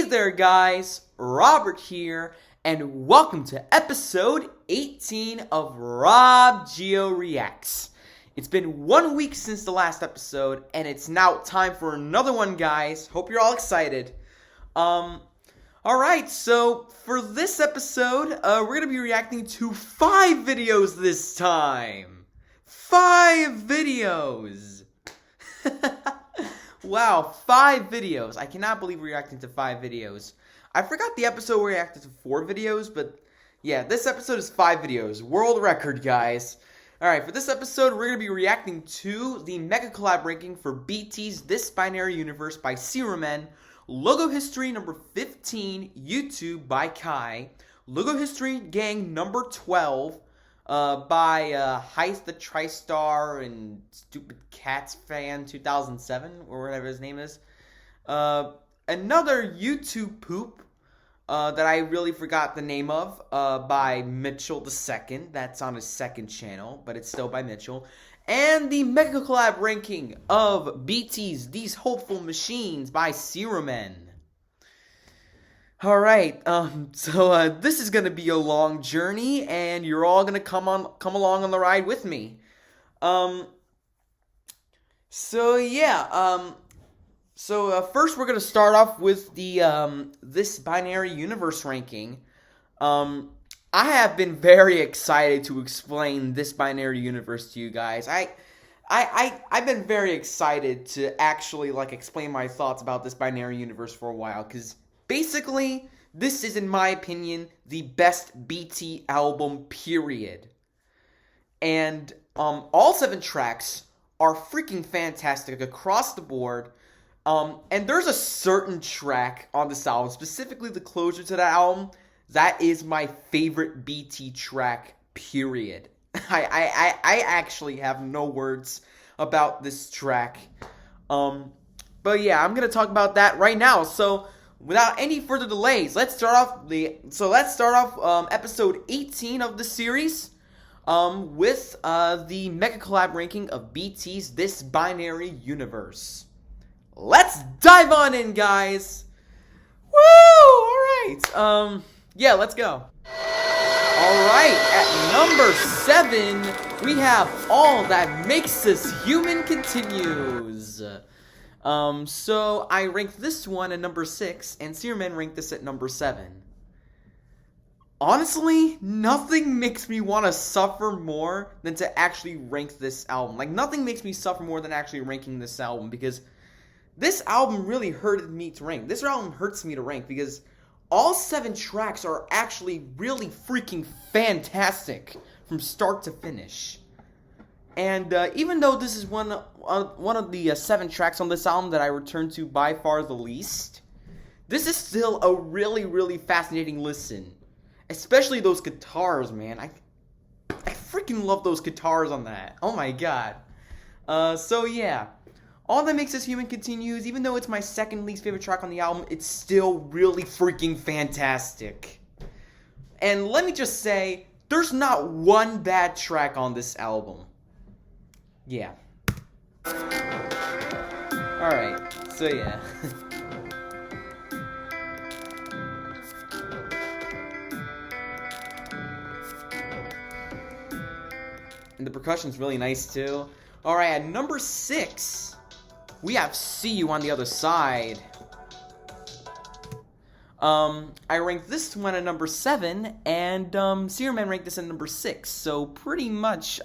there guys, Robert here, and welcome to episode 18 of RobGioReacts. It's been 1 week since the last episode, and it's now time for another one, guys. Hope you're all excited. Alright, so for this episode, we're going to be reacting to 5 videos this time. 5 videos! Wow, 5 videos. I cannot believe we're reacting to 5 videos. I forgot the episode where we reacted to 4 videos, but yeah, this episode is 5 videos. World record, guys. Alright, for this episode, we're going to be reacting to the Megacollab ranking for BT's This Binary Universe by Serum, Logo History number 15, YouTube by Ky, Logo History Gang number 12, by Heith The TriStar and Stupid Cats Fan 2007, or whatever his name is. Another YouTube poop that I really forgot the name of, by Mitchell II. That's on his second channel, but it's still by Mitchell. And the Megacollab ranking of BT's These Hopeful Machines by Serum. Alright, so this is gonna be a long journey, and you're all gonna come along on the ride with me. First we're gonna start off with the, This Binary Universe ranking. I have been very excited to explain This Binary Universe to you guys. I've been very excited to actually, explain my thoughts about This Binary Universe for a while, because basically, this is, in my opinion, the best BT album, period. And, all 7 tracks are freaking fantastic across the board. And there's a certain track on this album, specifically the closer to that album, that is my favorite BT track, period. I actually have no words about this track. But yeah, I'm gonna talk about that right now. So, without any further delays, let's start off episode 18 of the series with the Megacollab ranking of BT's This Binary Universe. Let's dive on in, guys. Woo! Alright. Yeah, let's go. Alright, at number 7, we have All That Makes Us Human Continues. So I ranked this one at number 6, and Serum ranked this at number 7. Honestly, nothing makes me want to suffer more than to actually rank this album. Nothing makes me suffer more than actually ranking this album, because this album really hurted me to rank. This album hurts me to rank, because all 7 tracks are actually really freaking fantastic from start to finish. And even though this is one of the 7 tracks on this album that I return to by far the least, this is still a really, really fascinating listen. Especially those guitars, man. I freaking love those guitars on that. Oh my god. So yeah. All That Makes Us Human Continues. Even though it's my second least favorite track on the album, it's still really freaking fantastic. And let me just say, there's not one bad track on this album. Yeah. Alright, so yeah. And the percussion's really nice too. Alright, at number 6, we have See You on the Other Side. I ranked this one at number 7, and Serum ranked this at number 6. So pretty much,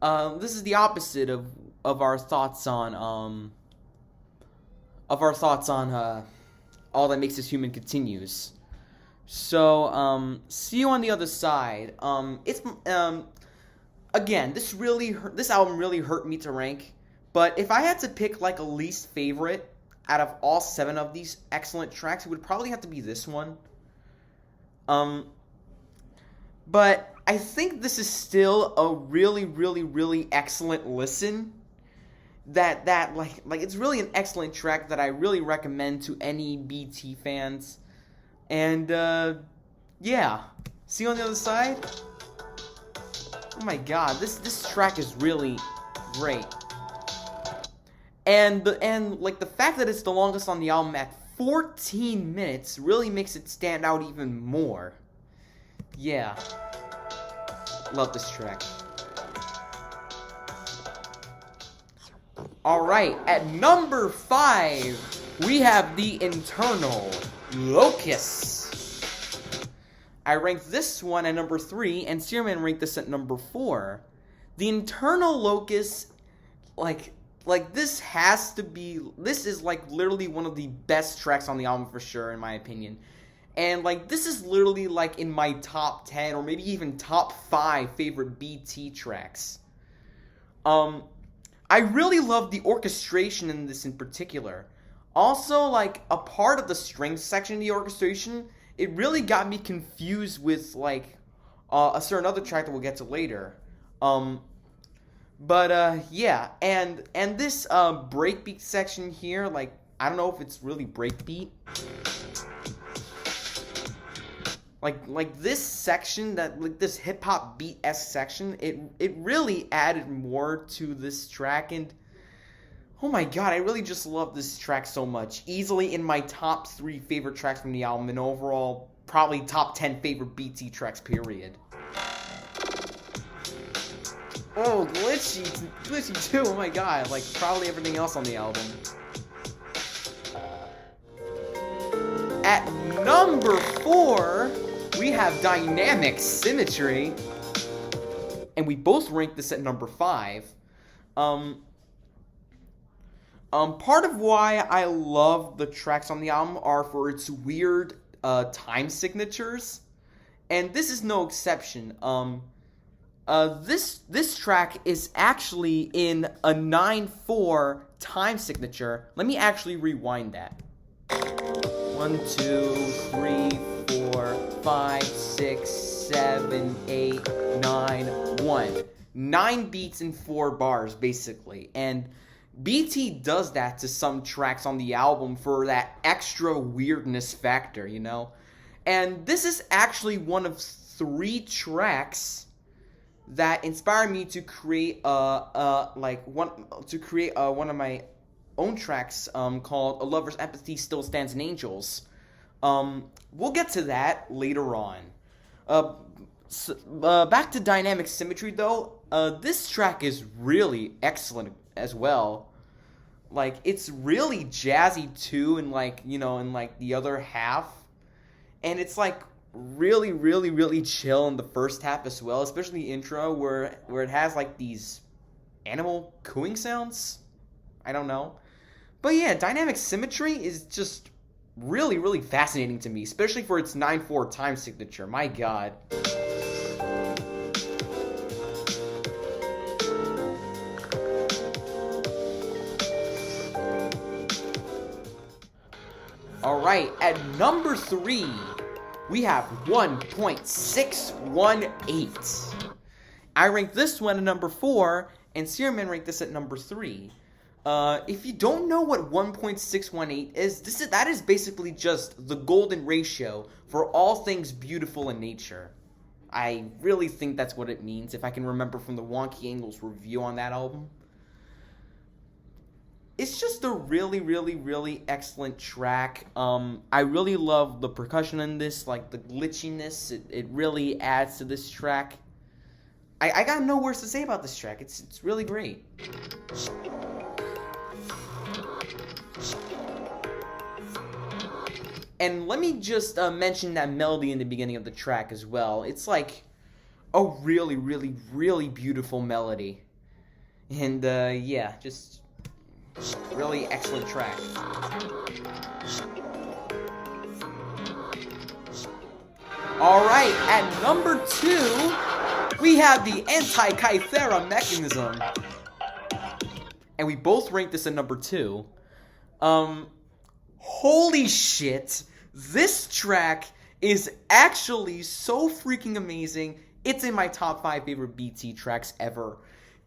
this is the opposite of our thoughts on All That Makes Us Human Continues. So See You on the Other Side. Again, this album really hurt me to rank. But if I had to pick a least favorite out of all 7 of these excellent tracks, it would probably have to be this one. But I think this is still a really, really, really excellent listen. It's really an excellent track that I really recommend to any BT fans. And yeah, See You on the Other Side. Oh my god, this track is really great. And the fact that it's the longest on the album at 14 minutes really makes it stand out even more. Yeah. Love this track. Alright, at number 5, we have the internal locus. I ranked this one at number 3, and Searman ranked this at number 4. The internal locus, like this has to be, this is like literally one of the best tracks on the album for sure, in my opinion. And like this is literally like in my top 10 or maybe even top 5 favorite BT tracks. I really love the orchestration in this in particular. Also, like a part of the strings section of the orchestration, it really got me confused with like a certain other track that we'll get to later. Yeah, and this breakbeat section here, like I don't know if it's really breakbeat. Like this section, that like this hip hop beat-esque section, it really added more to this track, and oh my god, I really just love this track so much. Easily in my top 3 favorite tracks from the album, and overall probably top 10 favorite BT tracks, period. Oh, glitchy too, oh my god, like probably everything else on the album. At number 4, we have Dynamic Symmetry, and we both ranked this at number 5. Part of why I love the tracks on the album are for its weird time signatures, and this is no exception. This track is actually in a 9/4 time signature. Let me actually rewind that. 1, 2, 3, 4, 5, 6, 7, 8, 9, 1. 9 beats in 4 bars, basically. And BT does that to some tracks on the album for that extra weirdness factor, you know? And this is actually one of 3 tracks that inspired me to create one of my own tracks called A Lover's Empathy Still Stands in Angels. We'll get to that later on. Back to Dynamic Symmetry though, this track is really excellent as well. Like, it's really jazzy too, and like, you know, in like the other half. And it's like really, really, really chill in the first half as well, especially the intro where it has like these animal cooing sounds. I don't know. But yeah, Dynamic Symmetry is just really, really fascinating to me, especially for its 9/4 time signature. My god. Alright, at number 3, we have 1.618. I ranked this one at number 4, and Searman ranked this at number 3. If you don't know what 1.618 is, that is basically just the golden ratio for all things beautiful in nature. I really think that's what it means, if I can remember from the Wonky Angles review on that album. It's just a really, really, really excellent track. I really love the percussion in this, like the glitchiness. It really adds to this track. I got no words to say about this track. It's really great. And let me just mention that melody in the beginning of the track as well. It's like a really, really, really beautiful melody. And yeah, just really excellent track. Alright, at number 2, we have the anti-Kythera mechanism. And we both ranked this at number 2. Holy shit, this track is actually so freaking amazing. It's in my top 5 favorite BT tracks ever.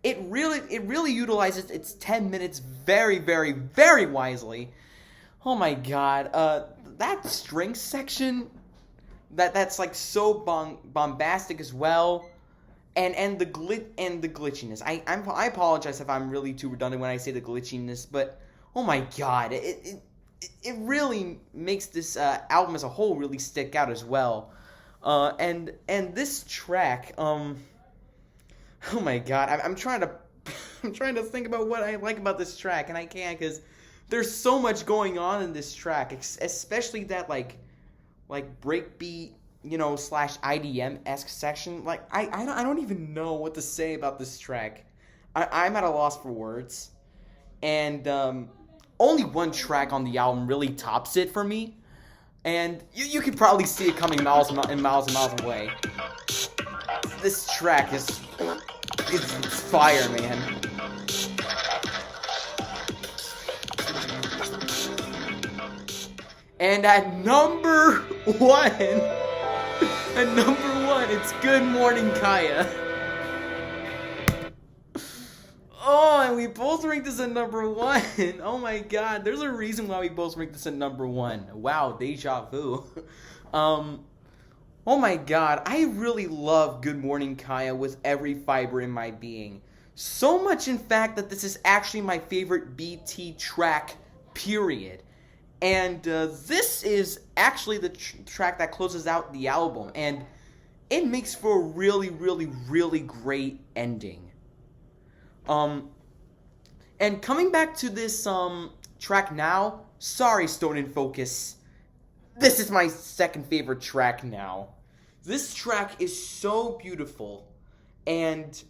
It really utilizes its 10 minutes very, very, very wisely. Oh my god, that string section, that's like so bombastic as well, and the glitchiness. I apologize if I'm really too redundant when I say the glitchiness, but oh my god, it really makes this album as a whole really stick out as well. And this track, oh my god, I'm trying to I'm trying to think about what I like about this track, and I can't, because there's so much going on in this track, especially that like breakbeat, slash IDM-esque section. Like I don't even know what to say about this track. I'm at a loss for words, and only one track on the album really tops it for me, and you can probably see it coming miles and miles and miles away. This track is it's fire, man. And at number one, it's Good Morning Kaya. Oh, and we both ranked this at number one. Oh my god, there's a reason why we both ranked this at number one. Wow, deja vu. Oh my god, I really love Good Morning Kaya with every fiber in my being. So much, in fact, that this is actually my favorite BT track, period. And this is actually the track that closes out the album, and it makes for a really, really, really great ending. And coming back to this track now, sorry, Stone and Focus, this is my second favorite track now. This track is so beautiful, and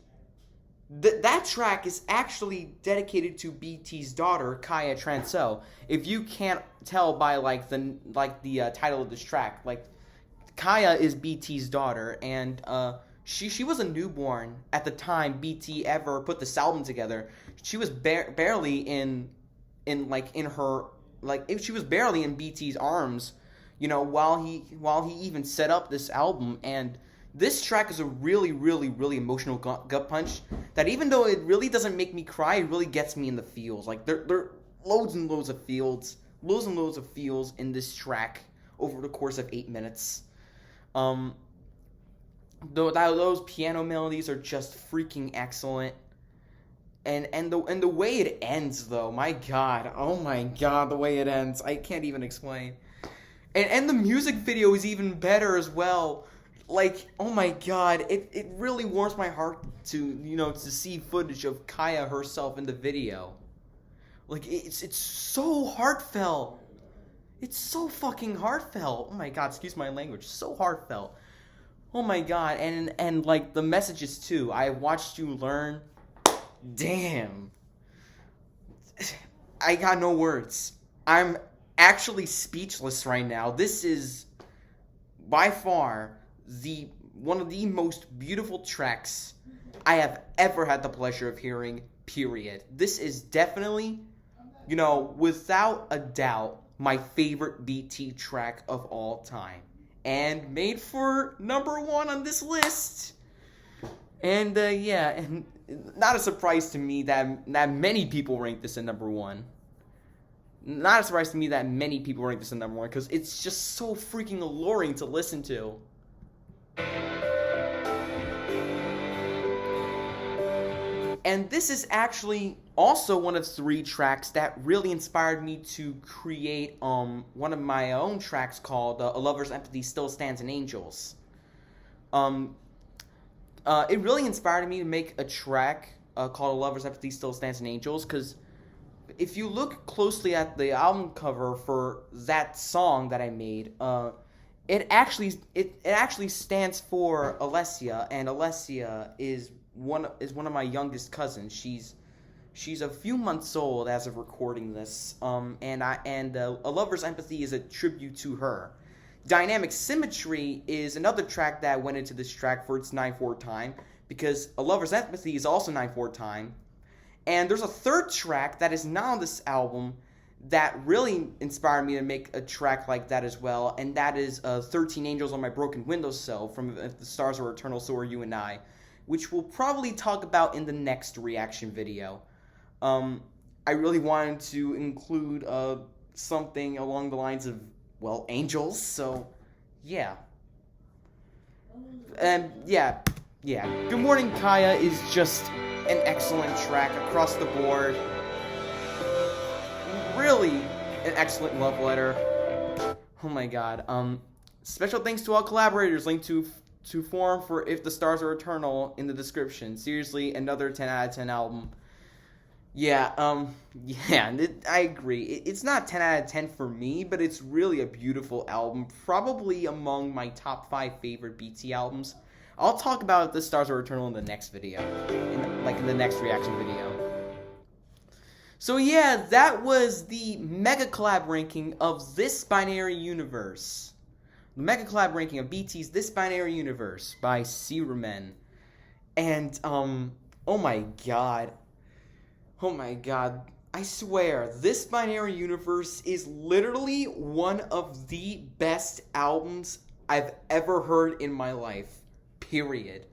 that track is actually dedicated to BT's daughter, Kaya Transo. If you can't tell by the title of this track, Kaya is BT's daughter, and she was a newborn at the time BT ever put this album together. She was barely she was barely in BT's arms, while he even set up this album. And this track is a really, really, really emotional gut punch that, even though it really doesn't make me cry, it really gets me in the feels. Like, there are loads and loads of feels in this track over the course of 8 minutes. Those piano melodies are just freaking excellent. And the way it ends, though, my god, oh my god, the way it ends, I can't even explain. And the music video is even better as well. Like, oh my god, it really warms my heart to see footage of Kaya herself in the video. Like, it's so heartfelt. It's so fucking heartfelt. Oh my god, excuse my language. So heartfelt. Oh my god, and like the messages too. I watched you learn. Damn. I got no words. I'm actually speechless right now. This is by far one of the most beautiful tracks I have ever had the pleasure of hearing, period. This is definitely, without a doubt, my favorite BT track of all time. And made for number one on this list. And, and not a surprise to me that many people rank this at number one. Not a surprise to me that many people rank this at number one, because it's just so freaking alluring to listen to. And this is actually also one of 3 tracks that really inspired me to create one of my own tracks called A Lover's Empathy Still Stands in Angels. It really inspired me to make a track called A Lover's Empathy Still Stands in Angels, because if you look closely at the album cover for that song that I made, it actually stands for Alessia, and Alessia is one of my youngest cousins. She's a few months old as of recording this, and A Lover's Empathy is a tribute to her. Dynamic Symmetry is another track that went into this track for its 9/4 time, because A Lover's Empathy is also 9/4 time. And there's a third track that is not on this album that really inspired me to make a track like that as well, and that is 13 Angels on My Broken Windowsill from If the Stars Were Eternal, So Are You and I, which we'll probably talk about in the next reaction video. I really wanted to include something along the lines of, well, angels, so yeah. And yeah. Good Morning Kaya is just an excellent track across the board. Really, an excellent love letter. Oh my god. Special thanks to all collaborators. Link to forum for If the Stars Are Eternal in the description. Seriously, another 10 out of 10 album. Yeah, I agree. It's not 10 out of 10 for me, but it's really a beautiful album. Probably among my top 5 favorite BT albums. I'll talk about If the Stars Are Eternal in the next video. In the next reaction video. So yeah, that was the Megacollab ranking of This Binary Universe. The Megacollab ranking of BT's This Binary Universe by Sirumen. And, oh my god. Oh my god. I swear, This Binary Universe is literally one of the best albums I've ever heard in my life. Period.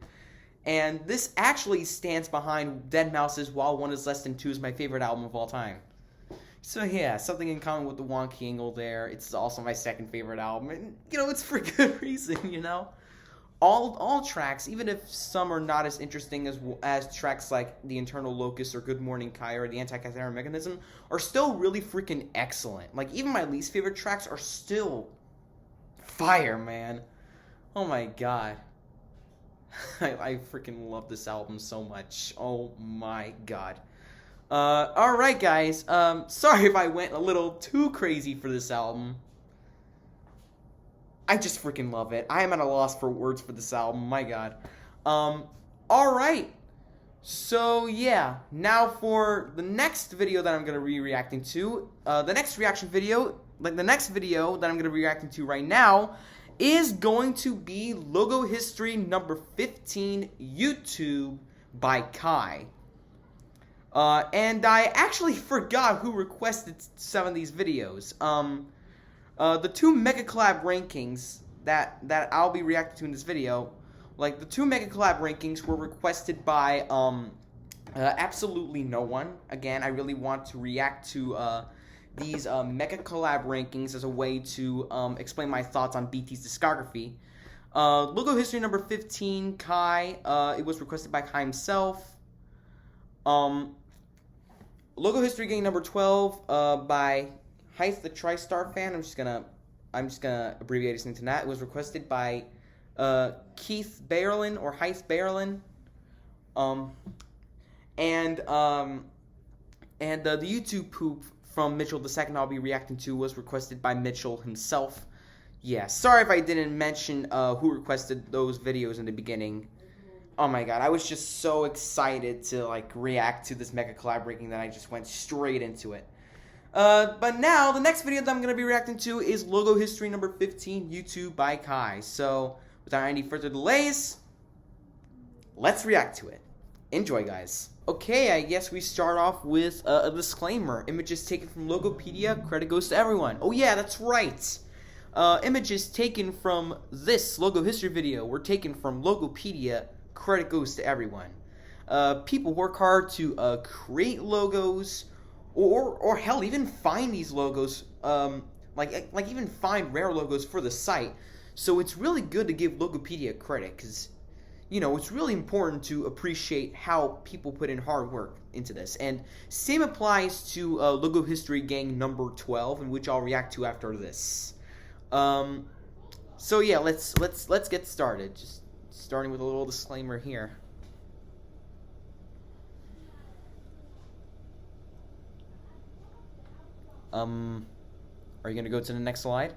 And this actually stands behind Deadmau5's While One Is Less Than Two is my favorite album of all time. So yeah, something in common with the wonky angle there. It's also my second favorite album, and it's for good reason, All tracks, even if some are not as interesting as tracks like The Internal Locus or Good Morning Ky or The Anti-Cathara Mechanism, are still really freaking excellent. Like, even my least favorite tracks are still fire, man. Oh my god. I freaking love this album so much. Oh my god. Alright guys, sorry if I went a little too crazy for this album. I just freaking love it. I am at a loss for words for this album, my god. Alright. So yeah, now for the next video that I'm going to be reacting to, the next reaction video, the next video that I'm going to be reacting to right now is going to be Logo History number 15, YouTube by Ky. And I actually forgot who requested some of these videos. The two Megacollab rankings that I'll be reacting to in this video, like the two Megacollab rankings were requested by absolutely no one. Again, I really want to react to these Megacollab rankings as a way to explain my thoughts on BT's discography. Logo History number 15, Ky. It was requested by Ky himself. Logo History Gang number 12 by Heith The TriStar fan. I'm just gonna abbreviate his name to that. It was requested by Keith Bayerlein or Heith Bayerlein. And the YouTube poop from Mitchell the second I'll be reacting to was requested by Mitchell himself. Yeah, sorry if I didn't mention who requested those videos in the beginning. Oh my god, I was just so excited to react to this Megacollab ranking that I just went straight into it. But now, the next video that I'm going to be reacting to is Logo History number 15, YouTube by Ky. So, without any further delays, let's react to it. Enjoy, guys. Okay, I guess we start off with a disclaimer. Images taken from Logopedia, credit goes to everyone. Oh yeah, that's right. Images taken from this Logo History video were taken from Logopedia, credit goes to everyone. People work hard to create logos, or hell, even find these logos, like even find rare logos for the site. So it's really good to give Logopedia credit, because it's really important to appreciate how people put in hard work into this. And same applies to Logo History Gang number 12, in which I'll react to after this. So yeah, let's get started. Just starting with a little disclaimer here. Are you gonna go to the next slide?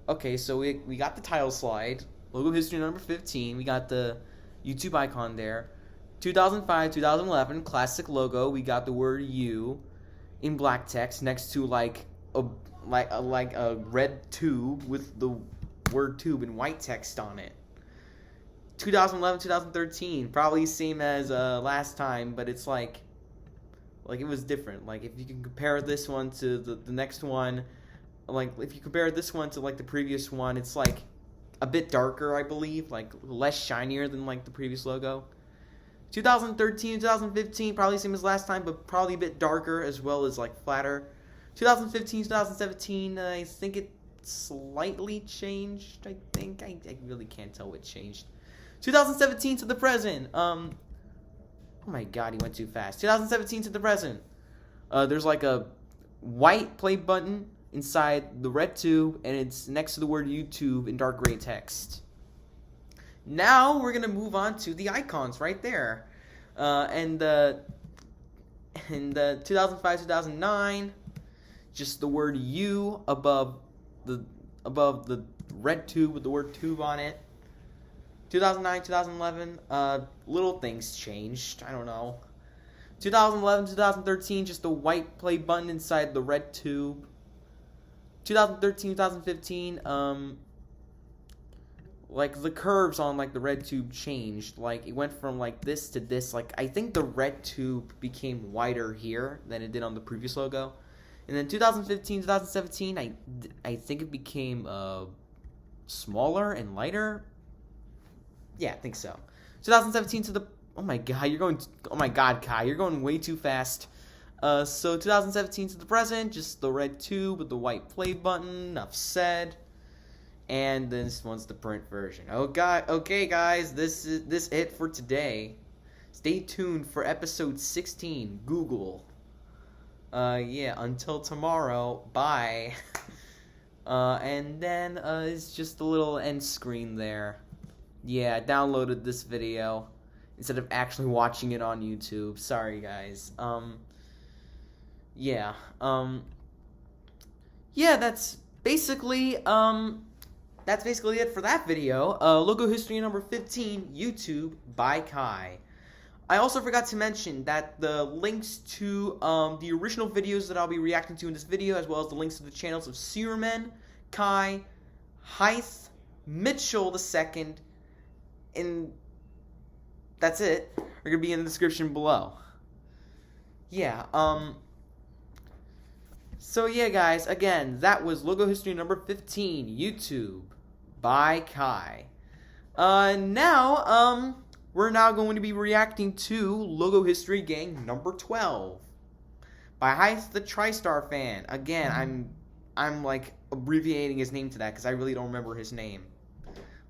Okay, so we got the title slide. Logo History number 15. We got the YouTube icon there. 2005, 2011 classic logo. We got the word U in black text next to a red tube with the word tube in white text on it. 2011, 2013, probably same as last time, but it's like it was different. If you can compare this one to the next one, if you compare this one to the previous one, it's a bit darker, I believe, less shinier than the previous logo. 2013, 2015, probably same as last time, but probably a bit darker as well as flatter. 2015, 2017, I think it slightly changed. I think I really can't tell what changed. 2017 to the present. Oh my god, he went too fast. 2017 to the present. There's a white play button inside the red tube, and it's next to the word YouTube in dark gray text. Now we're gonna move on to the icons right there, and in the 2005-2009, just the word U above the red tube with the word tube on it. 2009-2011, little things changed. I don't know. 2011-2013, just the white play button inside the red tube. 2013-2015, like the curves on like the red tube changed. Like it went from like this to this. Like I think the red tube became wider here than it did on the previous logo. And then 2015-2017, I think it became smaller and lighter. Yeah, I think so. 2017 to the oh my god, Ky, you're going way too fast. So 2017 to the present, just the red tube with the white play button. Enough said. And this one's the print version. Oh god, okay guys, this is it for today. Stay tuned for episode 16. Google. Yeah, until tomorrow. Bye. And then it's just a little end screen there. Yeah, I downloaded this video instead of actually watching it on YouTube. Sorry guys. Yeah. Yeah, that's basically it for that video. Logo history number 15, YouTube by Ky. I also forgot to mention that the links to the original videos that I'll be reacting to in this video, as well as the links to the channels of Searman, Ky, Heith, Mitchell II, and that's it, are going to be in the description below. Yeah, so yeah guys, again, that was Logo History number 15, YouTube, by Ky. Now, we're now going to be reacting to Logo History Gang number 12, by Heith The TriStar fan. Again, I'm like abbreviating his name to that, because I really don't remember his name.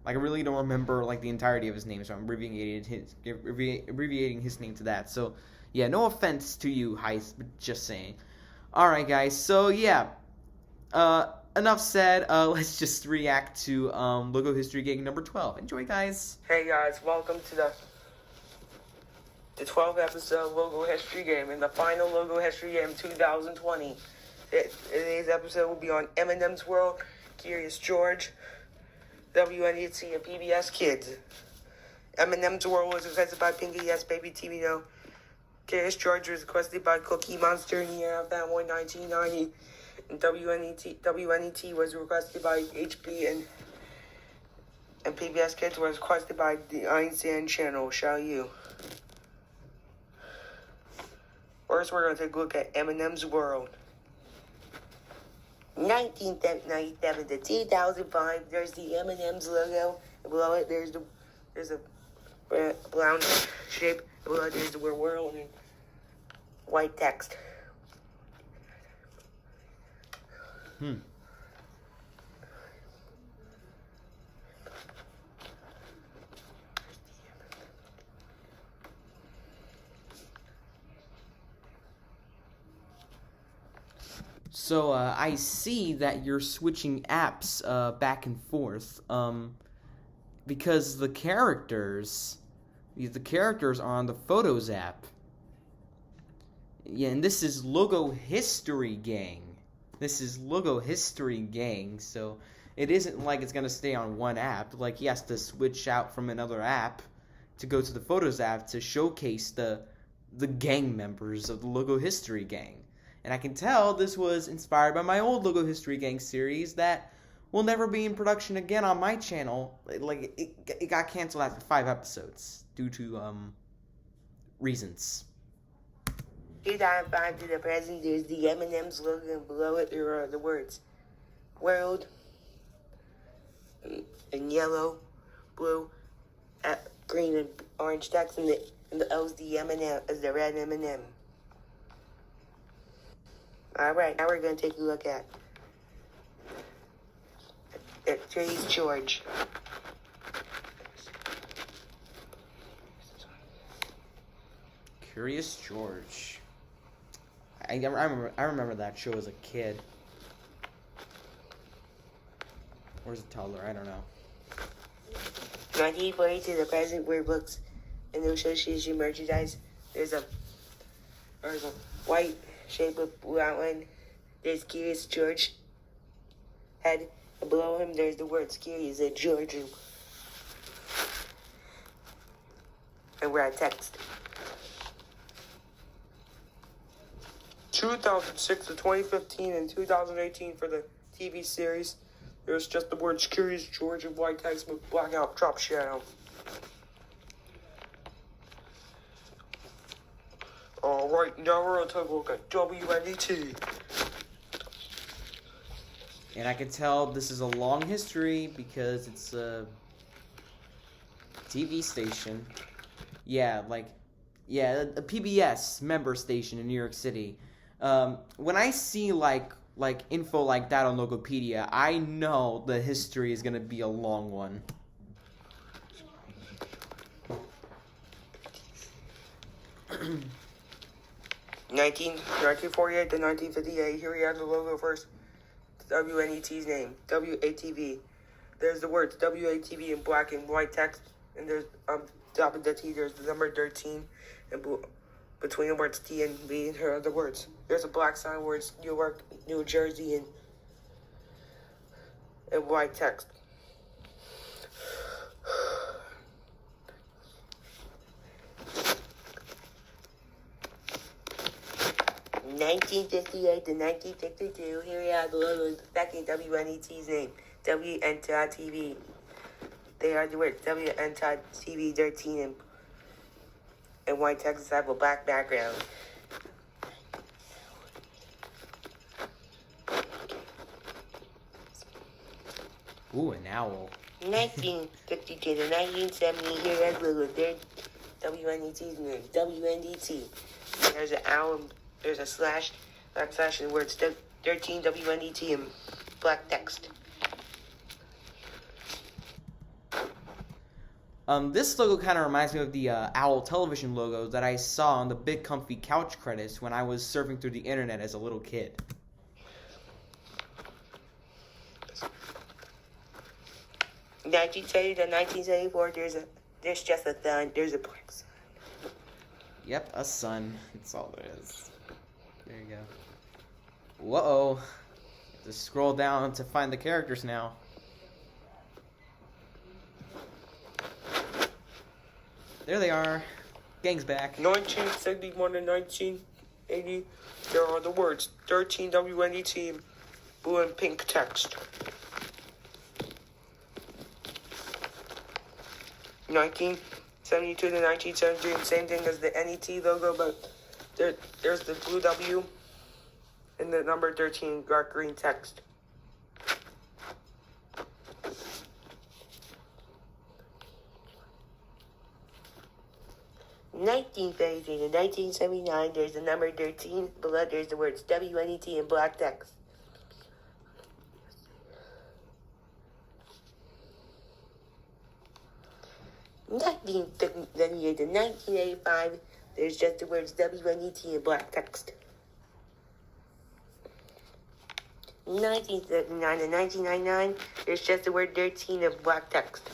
Like, I really don't remember, like, the entirety of his name, so I'm abbreviating his name to that. So, yeah, no offense to you, Heith, but just saying. Alright, guys, so, yeah. Enough said. Let's just react to Logo History Gang number 12. Enjoy, guys. Hey, guys, welcome to the 12th episode of Logo History Game, and the final Logo History Game 2020. Today's episode will be on M&Ms World, Curious George, WNET, and PBS Kids. M&Ms World was requested by Pinky Yes Baby TV No. Curious George was requested by Cookie Monster in the year of that one, 1990. And WNET was requested by HB, and PBS Kids was requested by the Einstein Channel. Shall you? First, we're going to take a look at M&Ms World. 1997 to 2005, there's the M&M's logo. And below it, there's a brown shape. And below it, there's the word world and white text. So, I see that you're switching apps back and forth, because the characters are on the Photos app. Yeah, and this is Logo History Gang. This is Logo History Gang, so it isn't like it's gonna stay on one app. Like, he has to switch out from another app to go to the Photos app to showcase the gang members of the Logo History Gang. And I can tell this was inspired by my old Logo History Gang series that will never be in production again on my channel. Like, it got canceled after 5 episodes due to reasons. 2005 to the present, there's the M&M's logo, and below it there are the words world in yellow, blue, green, and orange text, and the O's the M&M is the red M&M. Alright, now we're going to take a look at Curious George. Curious George. I remember that show as a kid. Or as a toddler, I don't know. 1942, the present where books and the association merchandise. There's a white shape with blue outline. There's Curious George head. And below him, there's the words Curious and George. And we're at text. 2006 to 2015 and 2018 for the TV series. There's just the words Curious George and white text with blackout drop shadow. Alright, now we're going to take a look at WNET. And I can tell this is a long history because it's a TV station. Yeah, a PBS member station in New York City. When I see like info like that on Logopedia, I know the history is gonna be a long one. 1948 to 1958. Here we have the logo first. WNET's name, WATV. There's the words WATV in black and white text, and there's top of the T. There's the number 13, and between the words T and V, here are the words. There's a black sign where it's Newark, New Jersey, and white text. In 1958 to 1962, here we have the logo of the second WNET's name, WNET. They are the words WNET 13 and white text have a black background. Ooh, an owl. 1952 to 1970, here is the logo. There's WNET's name, WNET. There's an owl, there's a backslash, and the words 13 WNET in black text. This logo kind of reminds me of the Owl television logo that I saw on the Big Comfy Couch credits when I was surfing through the internet as a little kid. In 1970 to 1974, there's just a sun. There's a black sun. Yep, a sun. That's all there is. There you go. Whoa. Just scroll down to find the characters now. There they are. Gang's back. 1971 to 1980, there are the words 13 WNET in blue and pink text. 1972 to 1973, same thing as the NET logo, but there's the blue W and the number 13 dark green text. 1933 to 1979, there's the number 13. Below, there's the words WNET in black text. In 1978 to 1985, there's just the words WNET in black text. 1939 to 1999, there's just the word 13 in black text.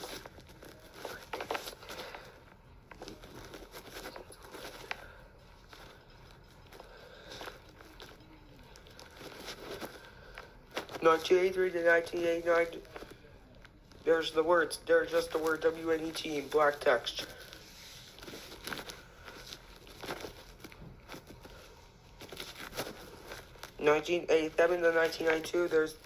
1983 to 1989, there's just the word WNET in black text. In 1987 to 1992, there's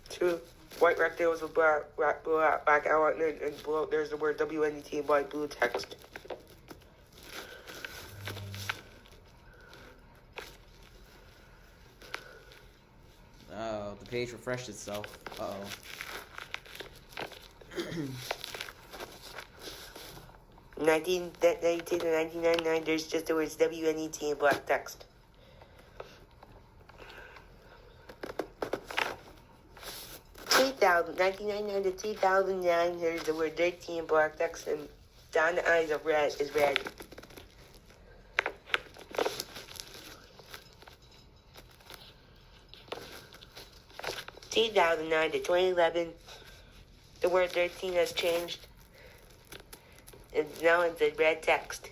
two white rectangles with black outline, and below there's the word WNET in white blue text. Oh, the page refreshed itself. Uh-oh. 1992 to 1999, there's just the words WNET in black text. 1999 to 2009, there's the word 13 in black text, and down the eyes of red is red. 2009 to 2011, the word 13 has changed. And now it's in red text.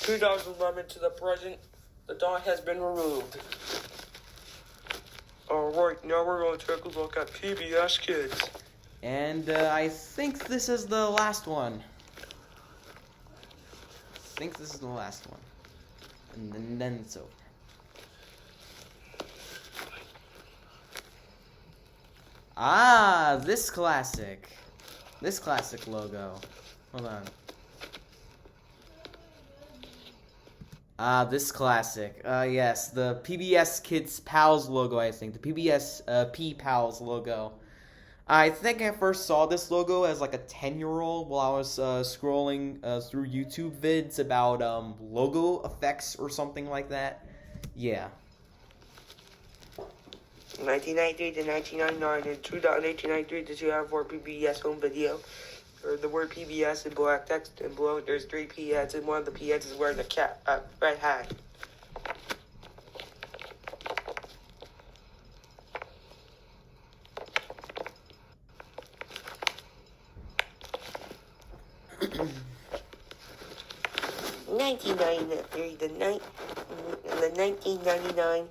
"2011 to the present, the dot has been removed." Alright, now we're going to take a look at PBS Kids. And I think this is the last one. And then it's over. Ah, this classic logo. Hold on. Ah, this classic. Yes, the PBS Kids Pals logo, I think. The PBS P Pals logo. I think I first saw this logo as like a 10-year-old while I was scrolling through YouTube vids about logo effects or something like that. Yeah. 1993 to 1999 and 1993 to 2004 PBS home video. Or the word PBS in black text, and below there's 3 P heads, and one of the P heads is wearing a red hat. In 1999,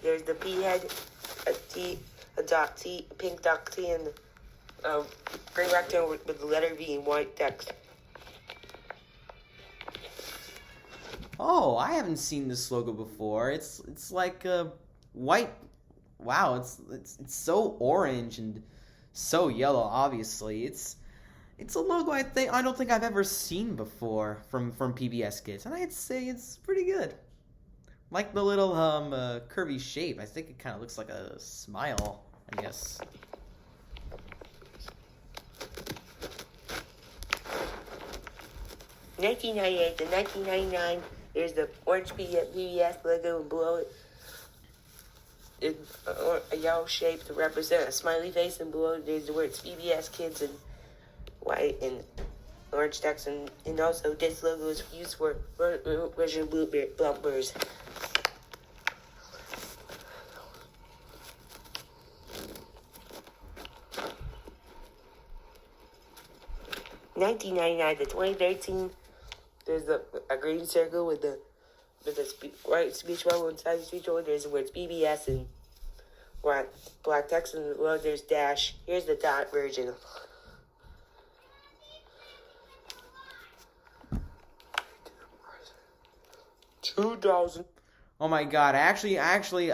there's the P head, a T, a dot T, a pink dot T, and gray rectangle with the letter V in white text. Oh, I haven't seen this logo before. It's like white. Wow, it's so orange and so yellow. Obviously, it's a logo I don't think I've ever seen before from PBS Kids, and I'd say it's pretty good. Like the little curvy shape. I think it kind of looks like a smile, I guess. In 1998 to 1999, there's the orange PBS logo, and below it is a yellow shape to represent a smiley face, and below there's the words PBS Kids in white and orange text, and also this logo is used for version bumpers. In 1999 to 2013, there's a green circle with the white speech bubble inside the speech bubble. There's the words BBS and black text, and below there's dash. Here's the dot version. Oh my god, I actually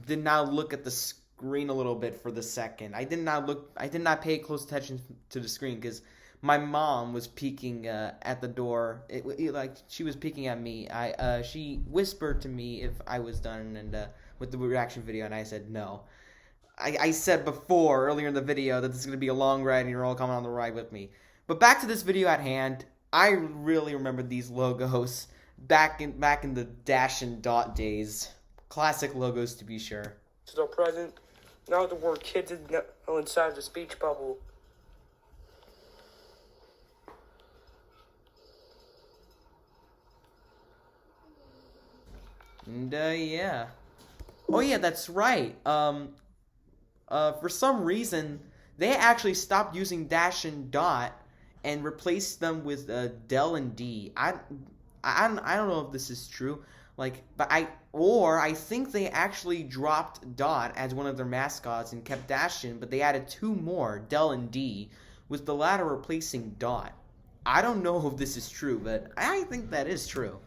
did not look at the screen a little bit for the second. I did not pay close attention to the screen because my mom was peeking at the door. She was peeking at me. She whispered to me if I was done and with the reaction video, and I said no. I said before, earlier in the video, that this is going to be a long ride and you're all coming on the ride with me. But back to this video at hand, I really remember these logos back in the dash and dot days. Classic logos to be sure. To the present, now the word kids is now inside the speech bubble. And yeah. Oh yeah, that's right. For some reason, they actually stopped using dash and dot and replaced them with del and d. I don't know if this is true. But I think they actually dropped dot as one of their mascots and kept dash in, but they added 2 more, del and d, with the latter replacing dot. I don't know if this is true, but I think that is true.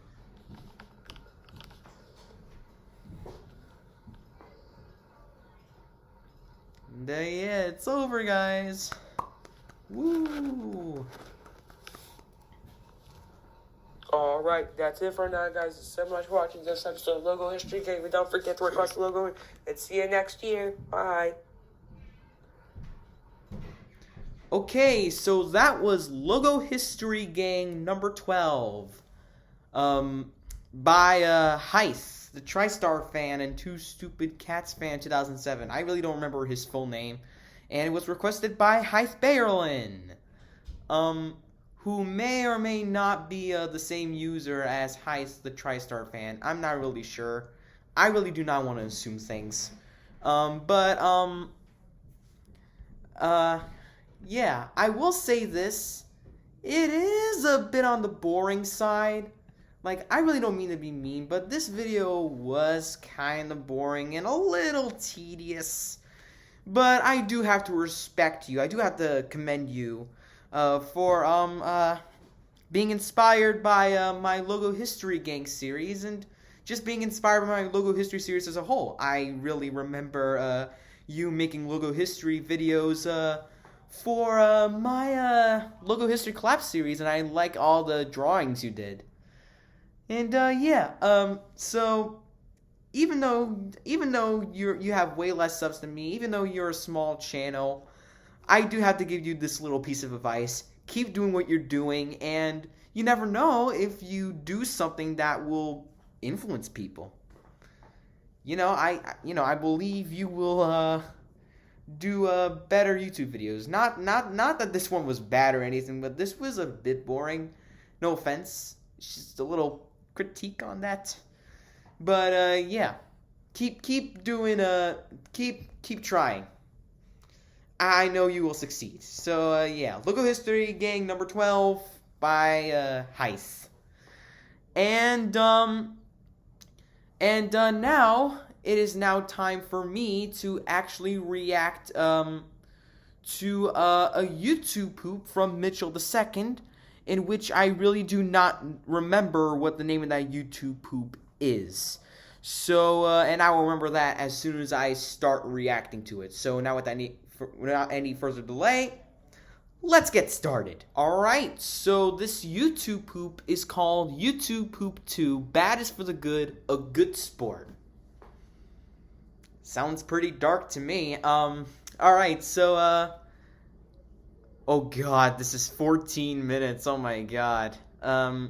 And yeah, it's over, guys. Woo! Alright, that's it for now, guys. Thanks so much for watching this episode of Logo History Gang. And don't forget to request the logo, and see you next year. Bye. Okay, so that was Logo History Gang number 12. By Heith The TriStar fan and Two Stupid Cats fan 2007. I really don't remember his full name. And it was requested by Heith Bayerlein. who may or may not be the same user as Heith The TriStar fan. I'm not really sure. I really do not want to assume things. Yeah, I will say this. It is a bit on the boring side. Like, I really don't mean to be mean, but this video was kind of boring and a little tedious. But I do have to respect you. I do have to commend you for being inspired by my Logo History Gang series and just being inspired by my Logo History series as a whole. I really remember you making Logo History videos for my Logo History Collab series, and I like all the drawings you did. And so even though you have way less subs than me, even though you're a small channel, I do have to give you this little piece of advice. Keep doing what you're doing, and you never know if you do something that will influence people. I believe you will do better YouTube videos. Not that this one was bad or anything, but this was a bit boring. No offense. It's just a little critique on that. But yeah. Keep doing keep trying. I know you will succeed. So yeah, Logo History Gang number 12 by Heith. And now it is now time for me to actually react to a YouTube poop from Mitchell II, in which I really do not remember what the name of that YouTube poop is. So, and I will remember that as soon as I start reacting to it. So now without any further delay, let's get started. Alright, so this YouTube poop is called YouTube Poop 2, Bad is for the Good, a Good Sport. Sounds pretty dark to me. Alright, so, oh god, this is 14 minutes, oh my god. Yeah,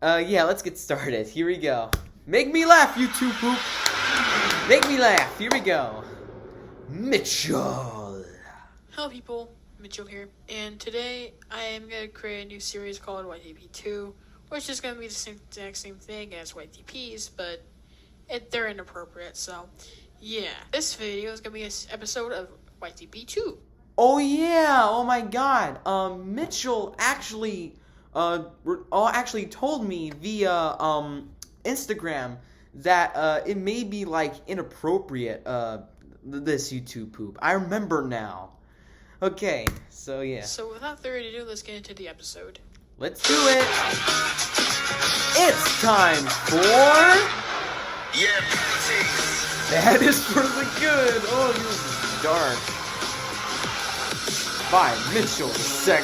let's get started. Here we go. Make me laugh, YouTube poop. Make me laugh. Here we go. Mitchell. Hello people, Mitchell here, and today I am going to create a new series called YTP2, which is going to be the exact same thing as YTPs, but they're inappropriate, so yeah. This video is going to be an episode of YTP2. Oh yeah, oh my god. Mitchell actually told me via Instagram that it may be like inappropriate this YouTube poop. I remember now. Okay, so yeah. So without further ado, let's get into the episode. Let's do it. It's time for That is for the Good. Oh, this is dark. By Mitchell II.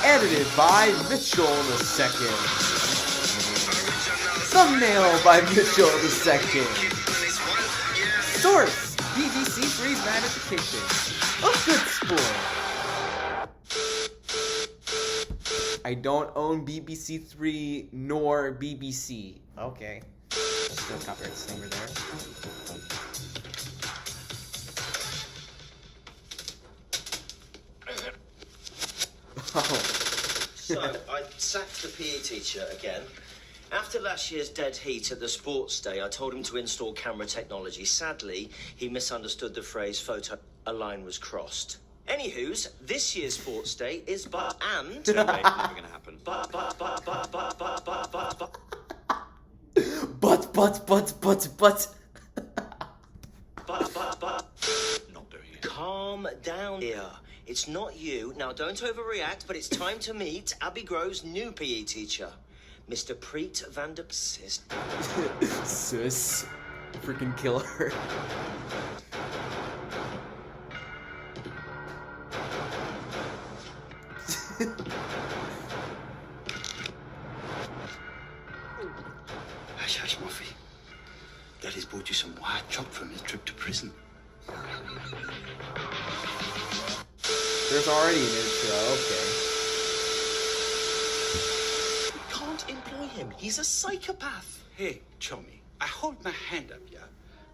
Edited by Mitchell II. Thumbnail by Mitchell II. Source: BBC 3's Mad at the Kitchen. A good sport. I don't own BBC 3 nor BBC. Okay. Still copyright disclaimer there. So, I sacked the PE teacher again. After last year's dead heat at the sports day, I told him to install camera technology. Sadly, he misunderstood the phrase photo, a line was crossed. Anywho's, this year's sports day is but. Okay, never gonna happen. But. Not doing it. Calm down here. It's not you. Now, don't overreact, but it's time to meet Abbey Grove's new PE teacher, Mr. Preet van der Sis. Sis. Freaking kill her. Hush, Muffy. Daddy's bought you some white chop from his trip to prison. There's already an intro, okay. You can't employ him. He's a psychopath. Hey, Chummy, I hold my hand up, yeah?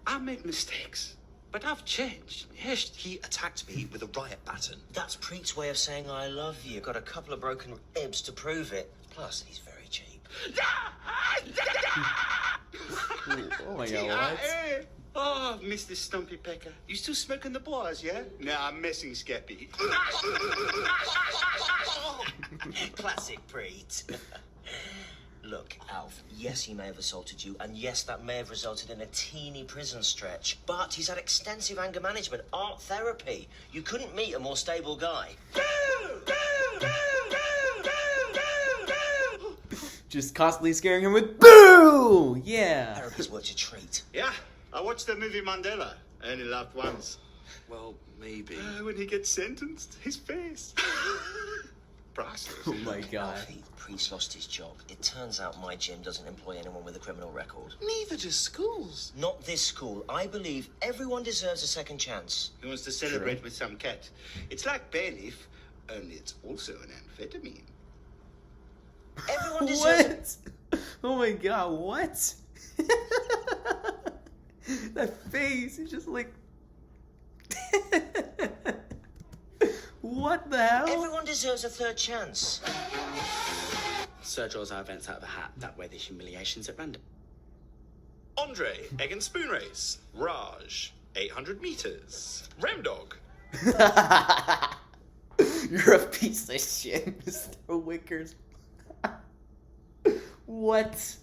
I make mistakes, But I've changed. Yes, he attacked me with a riot baton. That's Preet's way of saying I love you. Got a couple of broken ribs to prove it. Plus, he's very cheap. Oh my god, what? Oh, Mr. Stumpy Pecker. You still smoking the bars, yeah? Nah, I'm messing, Skeppy. Classic Preet. Look, Alf, yes, he may have assaulted you, and yes, that may have resulted in a teeny prison stretch, but he's had extensive anger management, art therapy. You couldn't meet a more stable guy. Just constantly scaring him with boo! Yeah. Therapy's worked a treat. Yeah, I watched the movie Mandela. I only laughed once. Well, maybe. When he gets sentenced, his face. Priceless. Oh my god. Alfie, Preet's lost his job. It turns out my gym doesn't employ anyone with a criminal record. Neither do schools. Not this school. I believe everyone deserves a second chance. He wants to celebrate with some cat. It's like bay leaf, only it's also an amphetamine. Everyone deserves... What? Oh my god, what? That face is just like... What the hell? Everyone deserves a third chance. Sir draws our events out of a hat. That way the humiliation's at random. Andre, egg and spoon race. Raj, 800 meters. Ramdog. You're a piece of shit, Mr. Wickers. What?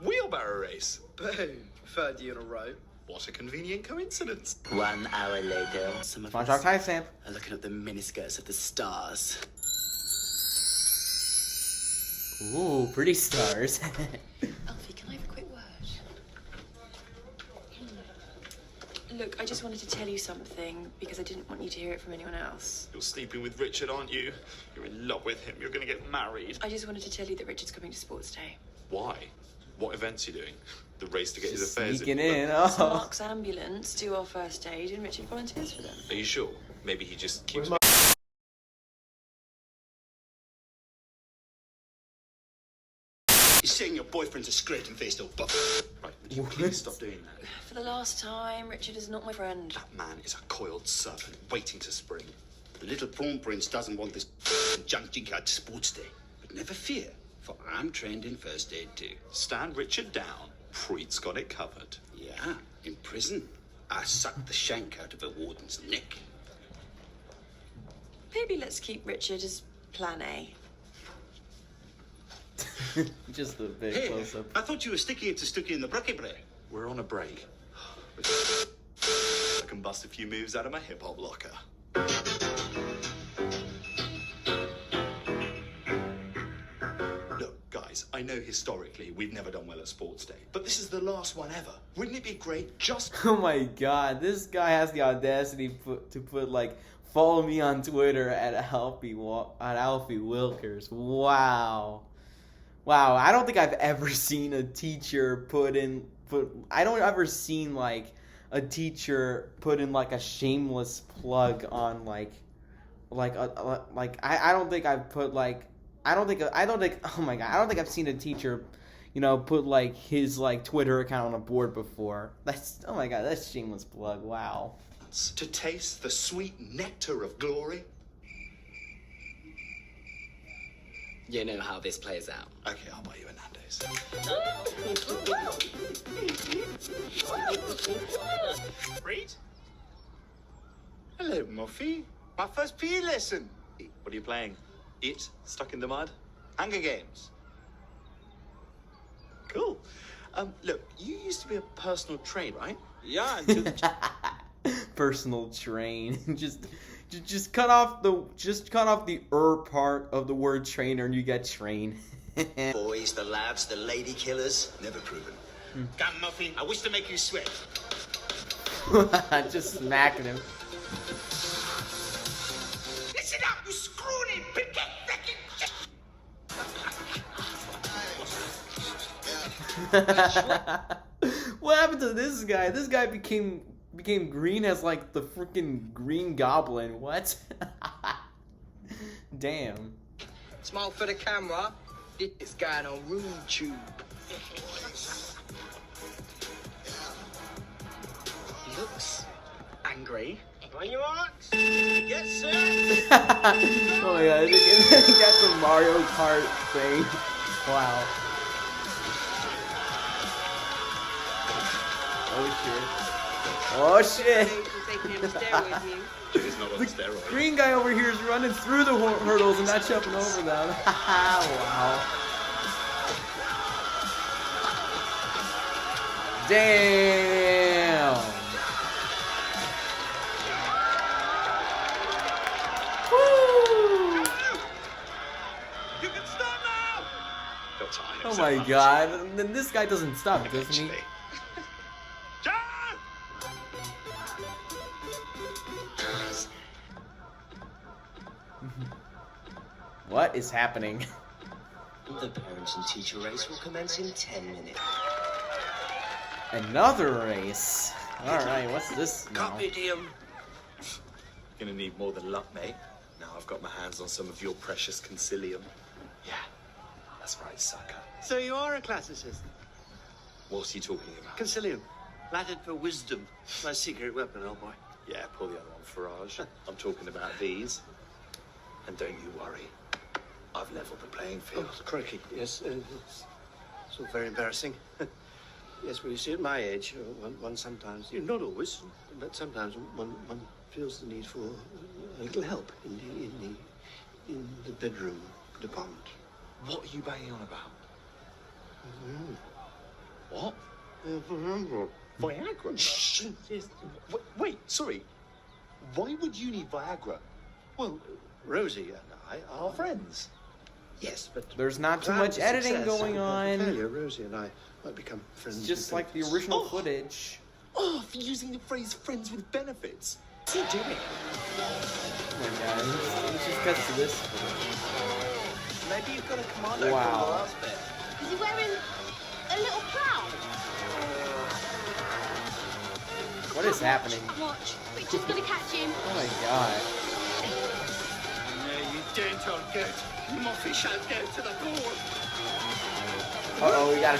Wheelbarrow race. Boom. Third year in a row. What a convenient coincidence. 1 hour later, some of SpongeBob us timestamp. are looking at the miniskirts of the stars. Ooh, pretty stars. Alfie, can I have a quick word? Look, I just wanted to tell you something because I didn't want you to hear it from anyone else. You're sleeping with Richard, aren't you? You're in love with him. You're going to get married. I just wanted to tell you that Richard's coming to Sports Day. Why? What events are you doing? The race to get his Just affairs sneaking in. in. So Oh. Mark's ambulance do our first aid and Richard volunteers for them. Are you sure? Maybe he just keeps... You're saying your boyfriend's a scrating-faced old buff. Right, would you please stop doing that? For the last time, Richard is not my friend. That man is a coiled serpent waiting to spring. The little prawn prince doesn't want this junk jinky to Sports Day. But never fear, for I'm trained in first aid too. Stand Richard down. Preet's got it covered. Yeah, in prison, I sucked the shank out of a warden's neck. Maybe let's keep Richard as plan A. Just a bit Hey, close up. I thought you were sticking it to Stookie in the Brookie. We're on a break. I can bust a few moves out of my hip-hop locker. Look, guys, I know historically we've never done well at Sports Day, but this is the last one ever. Wouldn't it be great just... Oh my god, this guy has the audacity to put like, follow me on Twitter at Alfie Wilkers. Wow. Wow, I don't think I've ever seen a teacher I don't ever seen like a teacher put in like a shameless plug on I don't think I've put like I don't think oh my god, I don't think I've seen a teacher, put like his like Twitter account on a board before. Oh my god, that's shameless plug. Wow. to taste the sweet nectar of glory? You know how this plays out. Okay, I'll buy you a Nando's. Reed? Hello, Muffy. My first PE lesson. What are you playing? It? Stuck in the mud? Hunger Games. Cool. Look, you used to be a personal trainer, right? Yeah, until Personal train. Just cut off the part of the word trainer and you get train. Boys, the lads, the lady killers. never proven. Come, Muffy. I wish to make you sweat. Just smacking him. Listen up, you scrawny, pathetic What happened to this guy? This guy became green as like the freaking Green Goblin. What? Damn. Smile for the camera. This guy on RoomTube. agree. On your marks. Yes, sir. Oh my god, he got the Mario Kart thing. Wow. Oh shit. The green guy over here is running through the hurdles and not jumping over them. Wow. Damn. Woo. You can stop now. Got time. Oh my god. And then this guy doesn't stop, doesn't he? What is happening? The parents and teacher race will commence in 10 minutes. Another race. Alright, what's this now? Gonna need more than luck, mate. Now I've got my hands on some of your precious concilium. Yeah, that's right, sucker. So you are a classicist? What's he talking about? Concilium. Latin for wisdom. My secret weapon, old boy. Yeah, pull the other one, Farage. I'm talking about these. And don't you worry. I've leveled the playing field. Oh, crikey. Yes, it's all very embarrassing. Yes, well, you see, at my age, one sometimes, not always, but sometimes one feels the need for a little help in the bedroom department. What are you banging on about? What? Viagra? Shh. Yes. Wait, sorry. Why would you need Viagra? Well, Rosie and I are friends. Yes, but there's not too much editing going on. Failure, Rosie and I might become friends. It's just like the original footage. Oh, for using the phrase "friends with benefits." What's he doing? Oh my god, let's just cut to this. Maybe you've got a commando Wow. from the last bit. Is he wearing a little clown? What is happening? Watch. We're just gonna catch him. Oh my god. No, you don't, old goat. Moffy shall go to the ball. Uh-oh, you got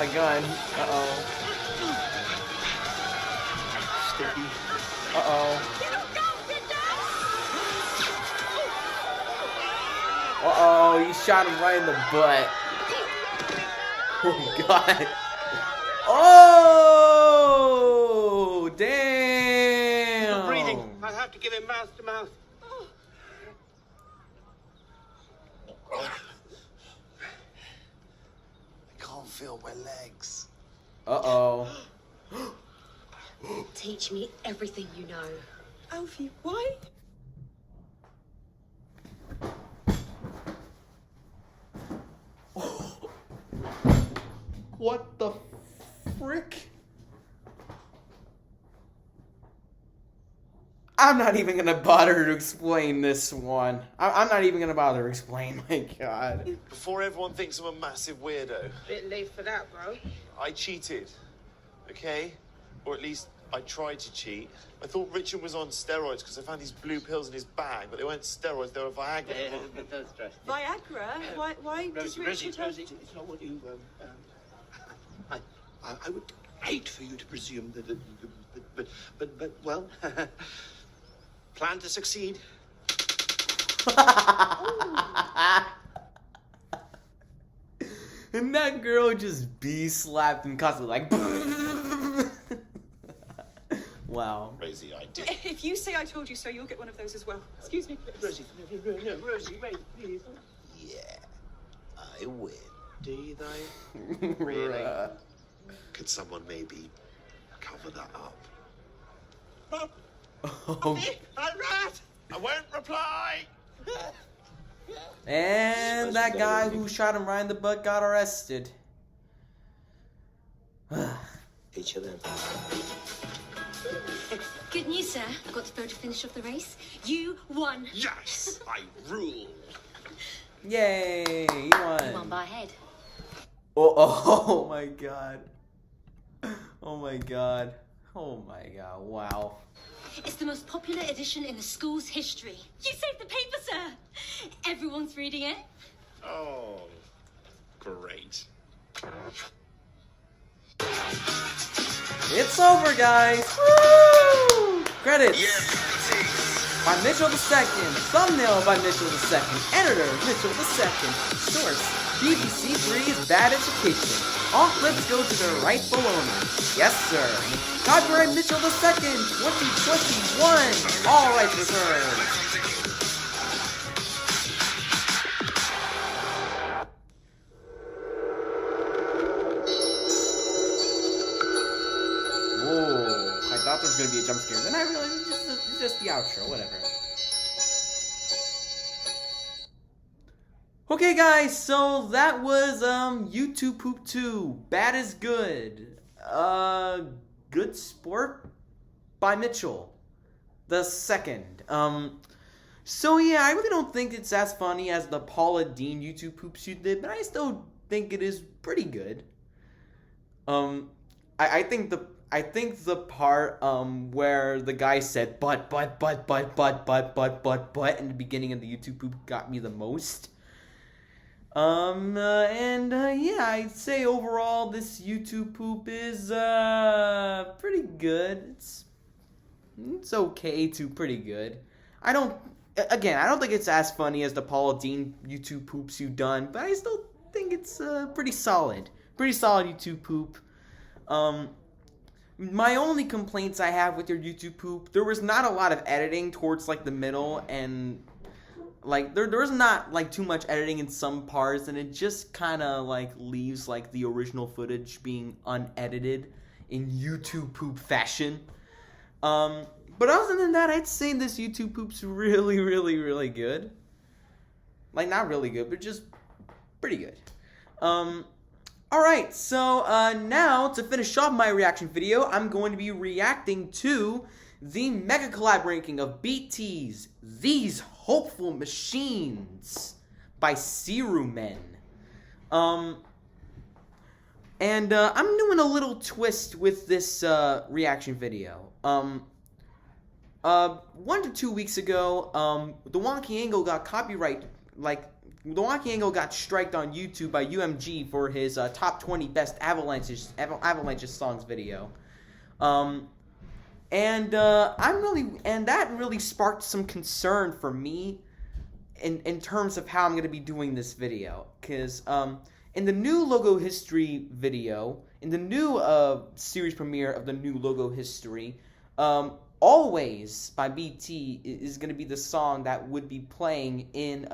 a gun. Uh-oh. Steady. Uh-oh. Uh-oh, you shot him right in the butt. Oh god. Oh, damn. Not breathing. I'll have to give him mouth to mouth. I can't feel my legs. Uh-oh. Teach me everything you know. Alfie, why? What the frick? I'm not even gonna bother to explain this one. I'm not even gonna bother to explain, my god. Before everyone thinks I'm a massive weirdo, Bit late for that, bro. I cheated. Okay? Or at least I tried to cheat. I thought Richard was on steroids because I found these blue pills in his bag, but they weren't steroids, they were Viagra. Viagra? Why does Rosie, Richard have... Rosie, it's not what you... I would hate for you to presume that... But well... plan to succeed. And that girl just bee-slapped him constantly like... Wow. Crazy idea. If you say I told you so, you'll get one of those as well. Excuse me, please. Rosie, no, Rosie, wait, please. Yeah, I win. Do you, though? Really? Could someone maybe cover that up? Oh. I won't reply! And that guy who shot him right in the butt got arrested. Each of them. Good news, sir. I got to vote to finish off the race. You won. Yes, I rule. Yay, you You won. won by a head. Oh my god. Oh my god. Oh my god, wow. It's the most popular edition in the school's history. You saved the paper, sir. Everyone's reading it. Oh, great. It's over, guys. Woo! Credits by Mitchell II. Thumbnail by Mitchell II. Editor Mitchell II. Source BBC 3's Bad Education. All clips go to their rightful owner. Yes, sir. Copyright Mitchell II 2021. All rights reserved. I thought there was going to be a jump scare, then I realized it's just the outro, whatever. Okay guys, so that was YouTube Poop 2, Bad is Good. Good Sport by Mitchell the Second. So yeah, I really don't think it's as funny as the Paula Deen YouTube Poop Shoot did, but I still think it is pretty good. I think the part where the guy said but in the beginning of the YouTube Poop got me the most. Yeah, I'd say overall this YouTube Poop is pretty good. It's okay to pretty good. I don't think it's as funny as the Paula Deen YouTube Poops you've done, but I still think it's pretty solid. Pretty solid YouTube Poop. My only complaints I have with your YouTube Poop, there was not a lot of editing towards like the middle, and like there was not like too much editing in some parts, and it just kind of like leaves like the original footage being unedited in YouTube Poop fashion. But other than that, I'd say this YouTube Poop's really, really, really good. Like not really good, but just pretty good. Alright, so now to finish off my reaction video, I'm going to be reacting to the Megacollab ranking of BT's These Hopeful Machines by Sirumen. I'm doing a little twist with this reaction video. 1 to 2 weeks ago, the Wonky Angle got the Wonky Angle got striked on YouTube by UMG for his top 20 best Avalanches songs video. That really sparked some concern for me in terms of how I'm going to be doing this video. Because in the new Logo History video, in the new series premiere of the new Logo History, Always by BT is going to be the song that would be playing in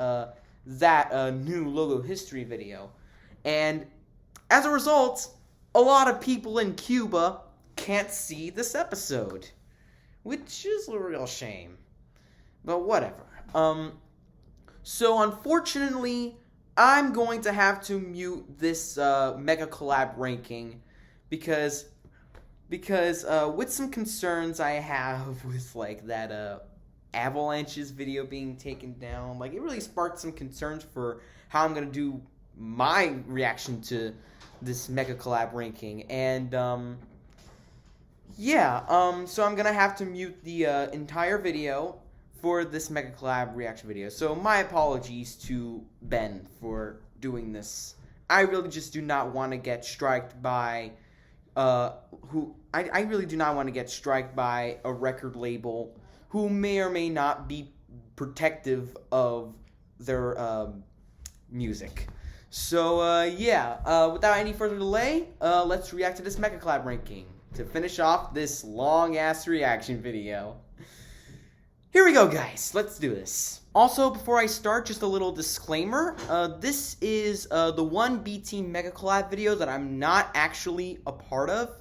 that new Logo History video. And as a result, a lot of people in Cuba can't see this episode, which is a real shame. But whatever. So unfortunately, I'm going to have to mute this Megacollab ranking because with some concerns I have with like that Avalanches video being taken down, like it really sparked some concerns for how I'm gonna do my reaction to this Megacollab ranking, and so I'm gonna have to mute the entire video for this Megacollab reaction video. So my apologies to Ben for doing this. I really just do not want to get striked by I really do not want to get striked by a record label who may or may not be protective of their music. So without any further delay, let's react to this Megacollab ranking to finish off this long-ass reaction video. Here we go, guys. Let's do this. Also, before I start, just a little disclaimer. This is the one BT Megacollab video that I'm not actually a part of.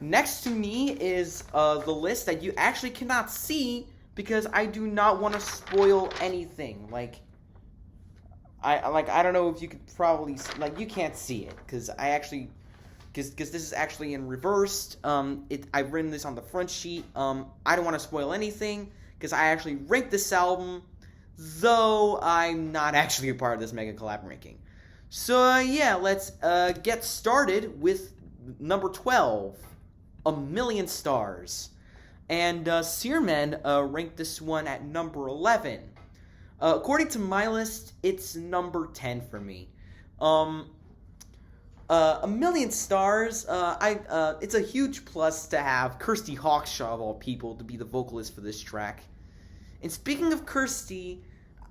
Next to me is the list that you actually cannot see because I do not want to spoil anything. I don't know if you could probably you can't see it because because this is actually in reversed. I've written this on the front sheet. I don't want to spoil anything because I actually ranked this album, though I'm not actually a part of this Megacollab ranking. So let's get started with number 12, A Million Stars. And Searman ranked this one at number 11. According to my list, it's number 10 for me. A Million Stars, it's a huge plus to have Kirsty Hawkshaw, of all people, to be the vocalist for this track. And speaking of Kirsty,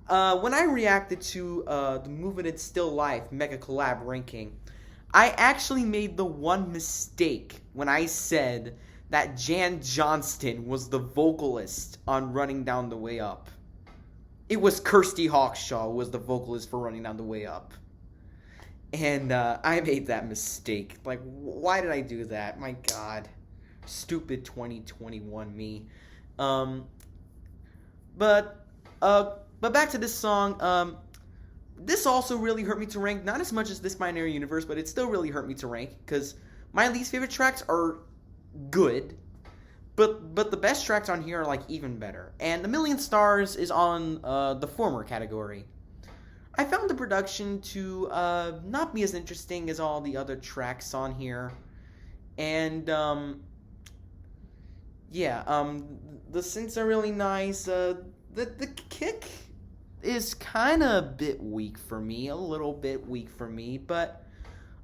when I reacted to the Moving It Still Life Megacollab ranking, I actually made the one mistake when I said that Jan Johnston was the vocalist on Running Down the Way Up. It was Kirsty Hawkshaw who was the vocalist for Running Down the Way Up. And I made that mistake. Like, why did I do that? My God. Stupid 2021 me. But back to this song. This also really hurt me to rank. Not as much as This Binary Universe, but it still really hurt me to rank. Because my least favorite tracks are good. But the best tracks on here are, like, even better. And A Million Stars is on the former category. I found the production to not be as interesting as all the other tracks on here. And, the synths are really nice. The kick is kind of a bit weak for me. A little bit weak for me. But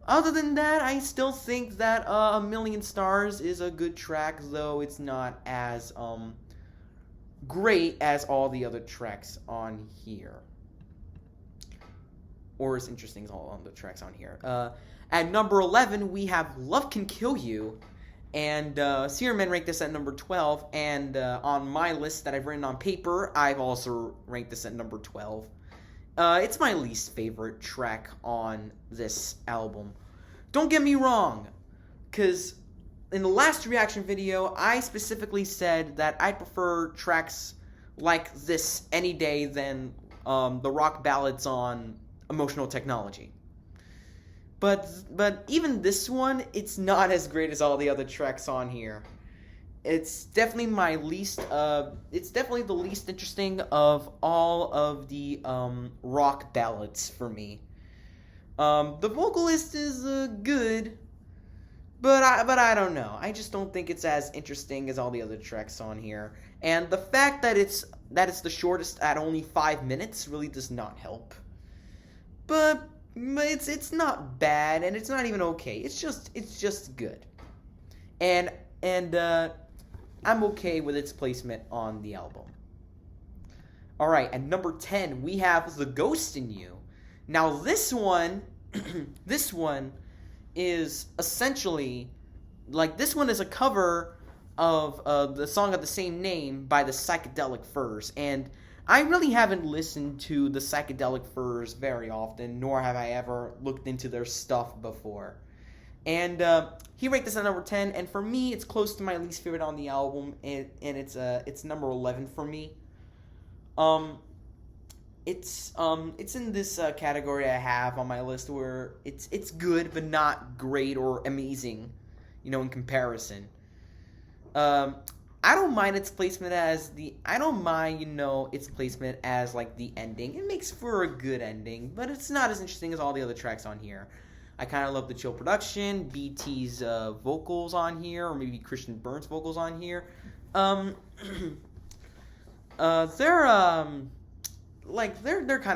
other than that, I still think that A Million Stars is a good track, though it's not as great as all the other tracks on here. Or as interesting as all on the tracks on here. At number 11, we have Love Can Kill You. And Searman ranked this at number 12. And on my list that I've written on paper, I've also ranked this at number 12. It's my least favorite track on this album. Don't get me wrong, because in the last reaction video, I specifically said that I prefer tracks like this any day than the rock ballads on Emotional Technology. But even this one, it's not as great as all the other tracks on here. It's definitely my least, it's definitely the least interesting of all of the rock ballads for me. The vocalist is good, but I don't know. I just don't think it's as interesting as all the other tracks on here. And the fact that it's the shortest at only 5 minutes really does not help. But it's not bad, and it's not even okay. It's just good. And I'm okay with its placement on the album. Alright, at number 10, we have The Ghost in You. Now this one, this one is essentially, like, this one is a cover of the song of the same name by the Psychedelic Furs, and I really haven't listened to the Psychedelic Furs very often, nor have I ever looked into their stuff before. And he ranked this at number 10, and for me, it's close to my least favorite on the album, and it's number 11 for me. It's in this category I have on my list where it's good but not great or amazing, in comparison. I don't mind its placement as its placement as, like, the ending. It makes for a good ending, but it's not as interesting as all the other tracks on here. I kind of love the chill production, BT's vocals on here, or maybe Christian Burns' vocals on here. They're kind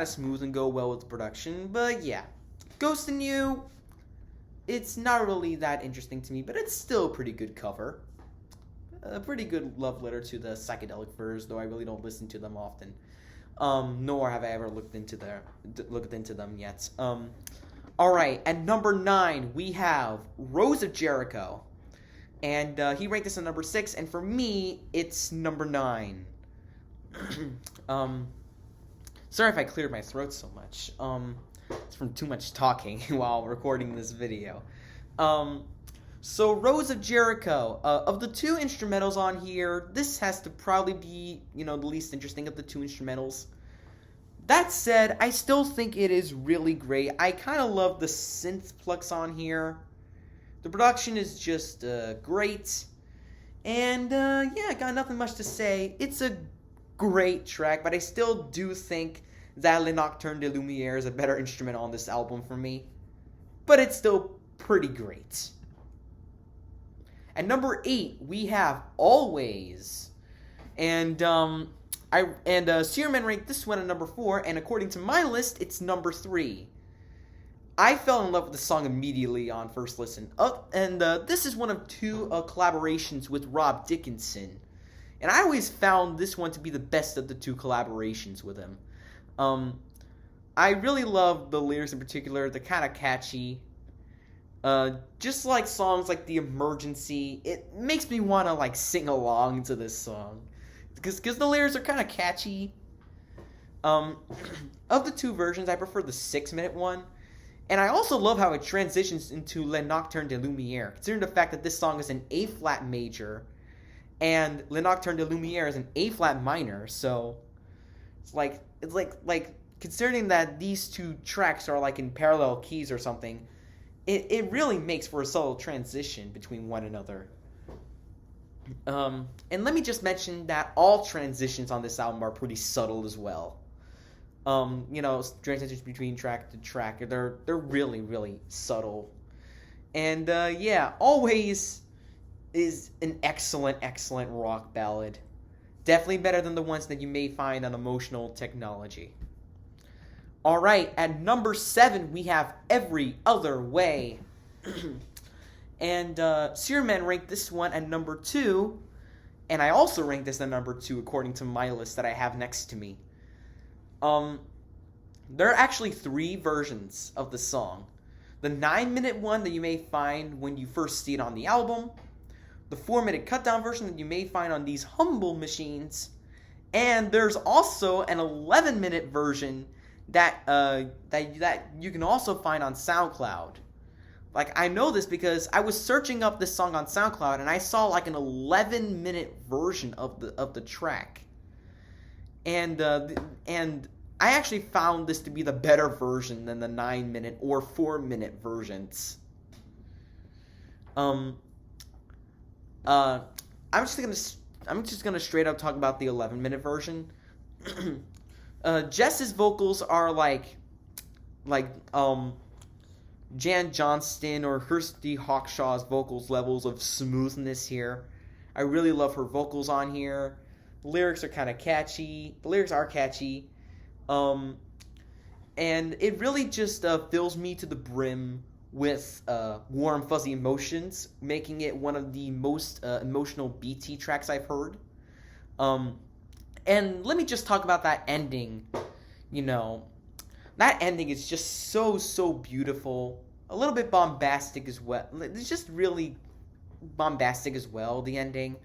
of smooth and go well with the production, but yeah. Ghost in You, it's not really that interesting to me, but it's still a pretty good cover. A pretty good love letter to the Psychedelic Furs, though I really don't listen to them often. Nor have I ever looked into them yet. Alright, at number 9, we have Rose of Jericho. And he ranked this at number 6, and for me, it's number 9. Sorry if I cleared my throat so much. It's from too much talking while recording this video. So, Rose of Jericho. Of the two instrumentals on here, this has to probably be, the least interesting of the two instrumentals. That said, I still think it is really great. I kind of love the synth plucks on here. The production is just great. And, I got nothing much to say. It's a great track, but I still do think that Le Nocturne de Lumière is a better instrument on this album for me. But it's still pretty great. At number 8, we have Always. And Searman ranked this one at number 4, and according to my list, it's number 3. I fell in love with the song immediately on first listen. And this is one of 2 collaborations with Rob Dickinson. And I always found this one to be the best of the 2 collaborations with him. I really love the lyrics in particular. They're kind of catchy. Just like songs like The Emergency, it makes me want to like sing along to this song. Because the lyrics are kind of catchy. Of the 2 versions, I prefer the 6-minute one. And I also love how it transitions into Le Nocturne de Lumière, considering the fact that this song is an A-flat major, and Le Nocturne de Lumière is an A-flat minor, so it's like considering that these 2 tracks are like in parallel keys or something, it really makes for a subtle transition between one another. And let me just mention that all transitions on this album are pretty subtle as well. Transitions between track to track, they're really, really subtle. And, Always is an excellent, excellent rock ballad. Definitely better than the ones that you may find on Emotional Technology. Alright, at number 7, we have Every Other Way. And, Searman ranked this one at number 2, and I also ranked this at number 2 according to my list that I have next to me. There are actually 3 versions of the song. The 9-minute one that you may find when you first see it on the album, the 4-minute cut-down version that you may find on these humble machines, and there's also an 11-minute version that you can also find on SoundCloud. Like, I know this because I was searching up this song on SoundCloud, and I saw like an 11-minute version of the track. And I actually found this to be the better version than the 9-minute or 4-minute versions. I'm just gonna straight up talk about the 11-minute version. Jess's vocals are like Jan Johnston or Kirsty Hawkshaw's vocals levels of smoothness here. I really love her vocals on here. The lyrics are kind of catchy. The lyrics are catchy. And it really just fills me to the brim with warm, fuzzy emotions, making it one of the most emotional BT tracks I've heard. And let me just talk about that ending. That ending is just so beautiful. A little bit bombastic as well. It's just really bombastic as well, the ending.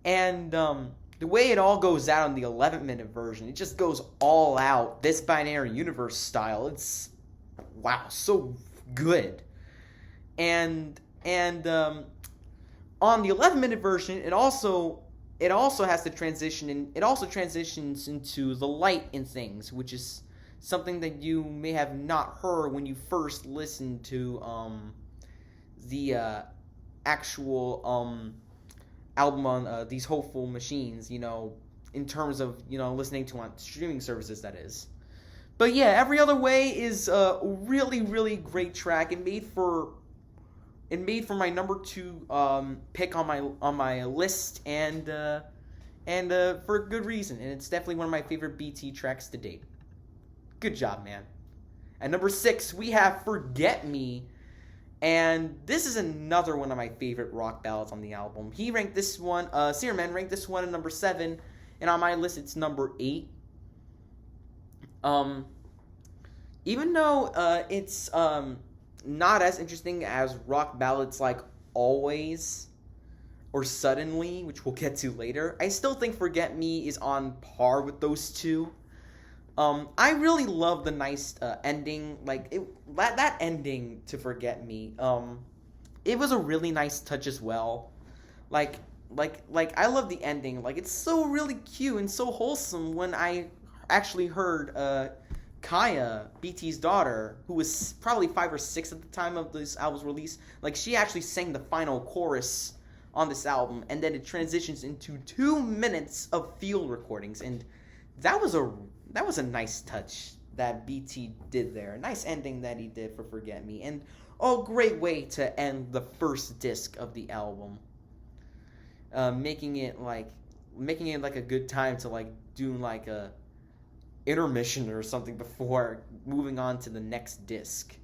And the way it all goes out on the 11-minute version, it just goes all out, this binary universe style. It's, wow, so good. And on the 11-minute version, it also has to transition, and it also transitions into the light in things, which is something that you may have not heard when you first listened to the actual album on These Hopeful Machines, in terms of, listening to on streaming services, that is. But yeah, Every Other Way is a really, really great track, and made for my number 2 pick on my list, and for a good reason. And it's definitely one of my favorite BT tracks to date. Good job, man. At number 6, we have Forget Me. And this is another one of my favorite rock ballads on the album. He ranked this one, Searman ranked this one at number 7. And on my list, it's number 8. Even though it's not as interesting as rock ballads like Always or Suddenly, which we'll get to later, I still think Forget Me is on par with those 2. I really love the nice ending, that ending to Forget Me. It was a really nice touch as well. Like I love the ending. It's so really cute and so wholesome when I actually heard Kaya, BT's daughter, who was probably 5 or 6 at the time of this album's release, she actually sang the final chorus on this album, and then it transitions into 2 minutes of field recordings, and that was a nice touch that BT did there. A nice ending that he did for Forget Me, and a great way to end the first disc of the album. Making it like a good time to do a intermission or something before moving on to the next disc.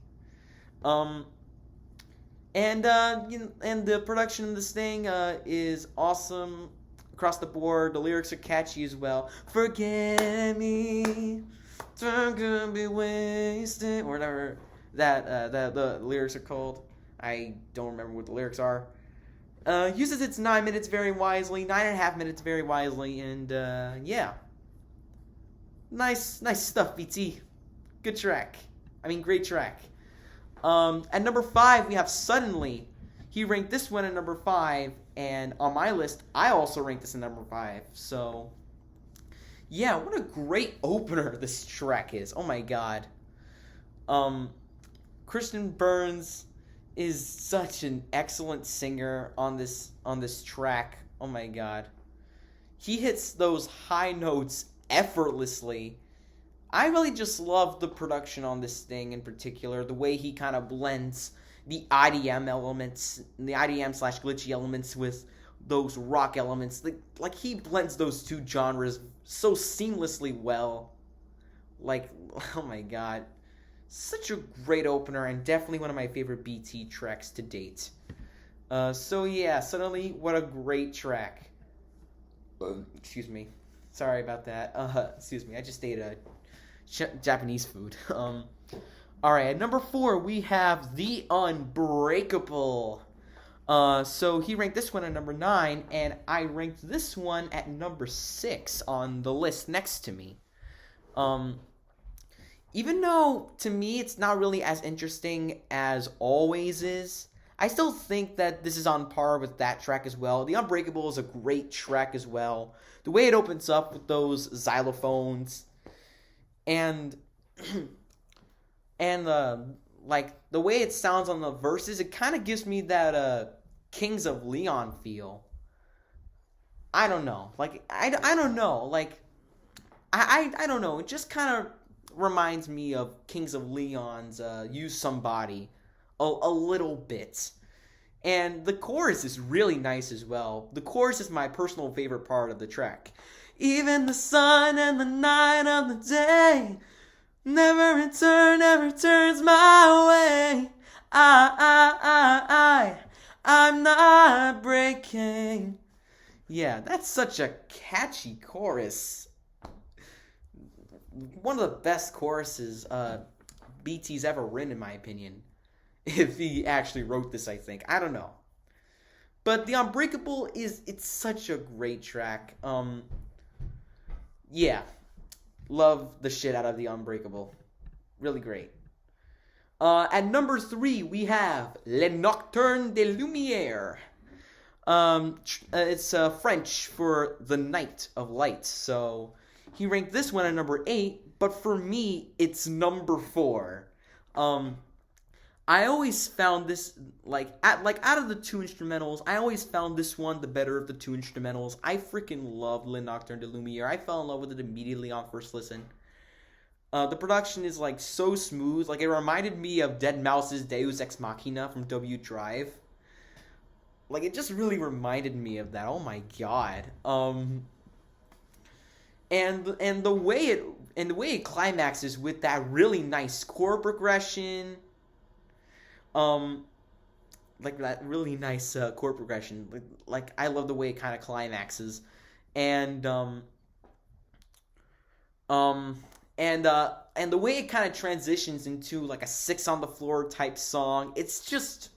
And the production of this thing is awesome across the board. The lyrics are catchy as well. Forget me, time could be wasted, or whatever that the lyrics are called. I don't remember what the lyrics are. Uses its 9 minutes very wisely, 9.5 minutes very wisely, and yeah, nice stuff, BT. Good track. I mean, great track. At number 5, we have Suddenly. He ranked this one at number 5, and on my list, I also ranked this at number 5. So, yeah, what a great opener this track is. Oh my god. Kristen Burns is such an excellent singer on this track. Oh my god. He hits those high notes effortlessly. I really just love the production on this thing in particular, the way he kind of blends the IDM elements, the IDM/glitchy elements with those rock elements. Like he blends those two genres so seamlessly well. Like, oh my god. Such a great opener and definitely one of my favorite BT tracks to date. So yeah, Suddenly, what a great track. Excuse me. Sorry about that. Excuse me, I just ate a Japanese food. Alright, at number 4, we have The Unbreakable. So he ranked this one at number 9, and I ranked this one at number 6 on the list next to me. Even though, to me, it's not really as interesting as Always is, I still think that this is on par with that track as well. The Unbreakable is a great track as well. The way it opens up with those xylophones, and like the way it sounds on the verses, it kind of gives me that Kings of Leon feel. I don't know. Like I don't know. Like I don't know. It just kind of reminds me of Kings of Leon's Use Somebody a little bit. And the chorus is really nice as well. The chorus is my personal favorite part of the track. Even the sun and the night of the day never returns my way. I'm not breaking. Yeah, that's such a catchy chorus. One of the best choruses BT's ever written, in my opinion. If he actually wrote this, I think. I don't know. But The Unbreakable it's such a great track. Yeah. Love the shit out of The Unbreakable. Really great. At number 3, we have Le Nocturne de Lumière. It's French for The Night of Light. So he ranked this one at number 8, but for me, it's number 4. I always found this, out of the two instrumentals, I always found this one the better of the two instrumentals. I freaking love Le Nocturne de Lumière. I fell in love with it immediately on first listen. The production is, so smooth. It reminded me of Deadmau5's Deus Ex Machina from W Drive. It just really reminded me of that. Oh my god. And the way it climaxes with that really nice chord progression. That really nice chord progression. I love the way it kind of climaxes, and the way it kind of transitions into a Six on the Floor type song. It's just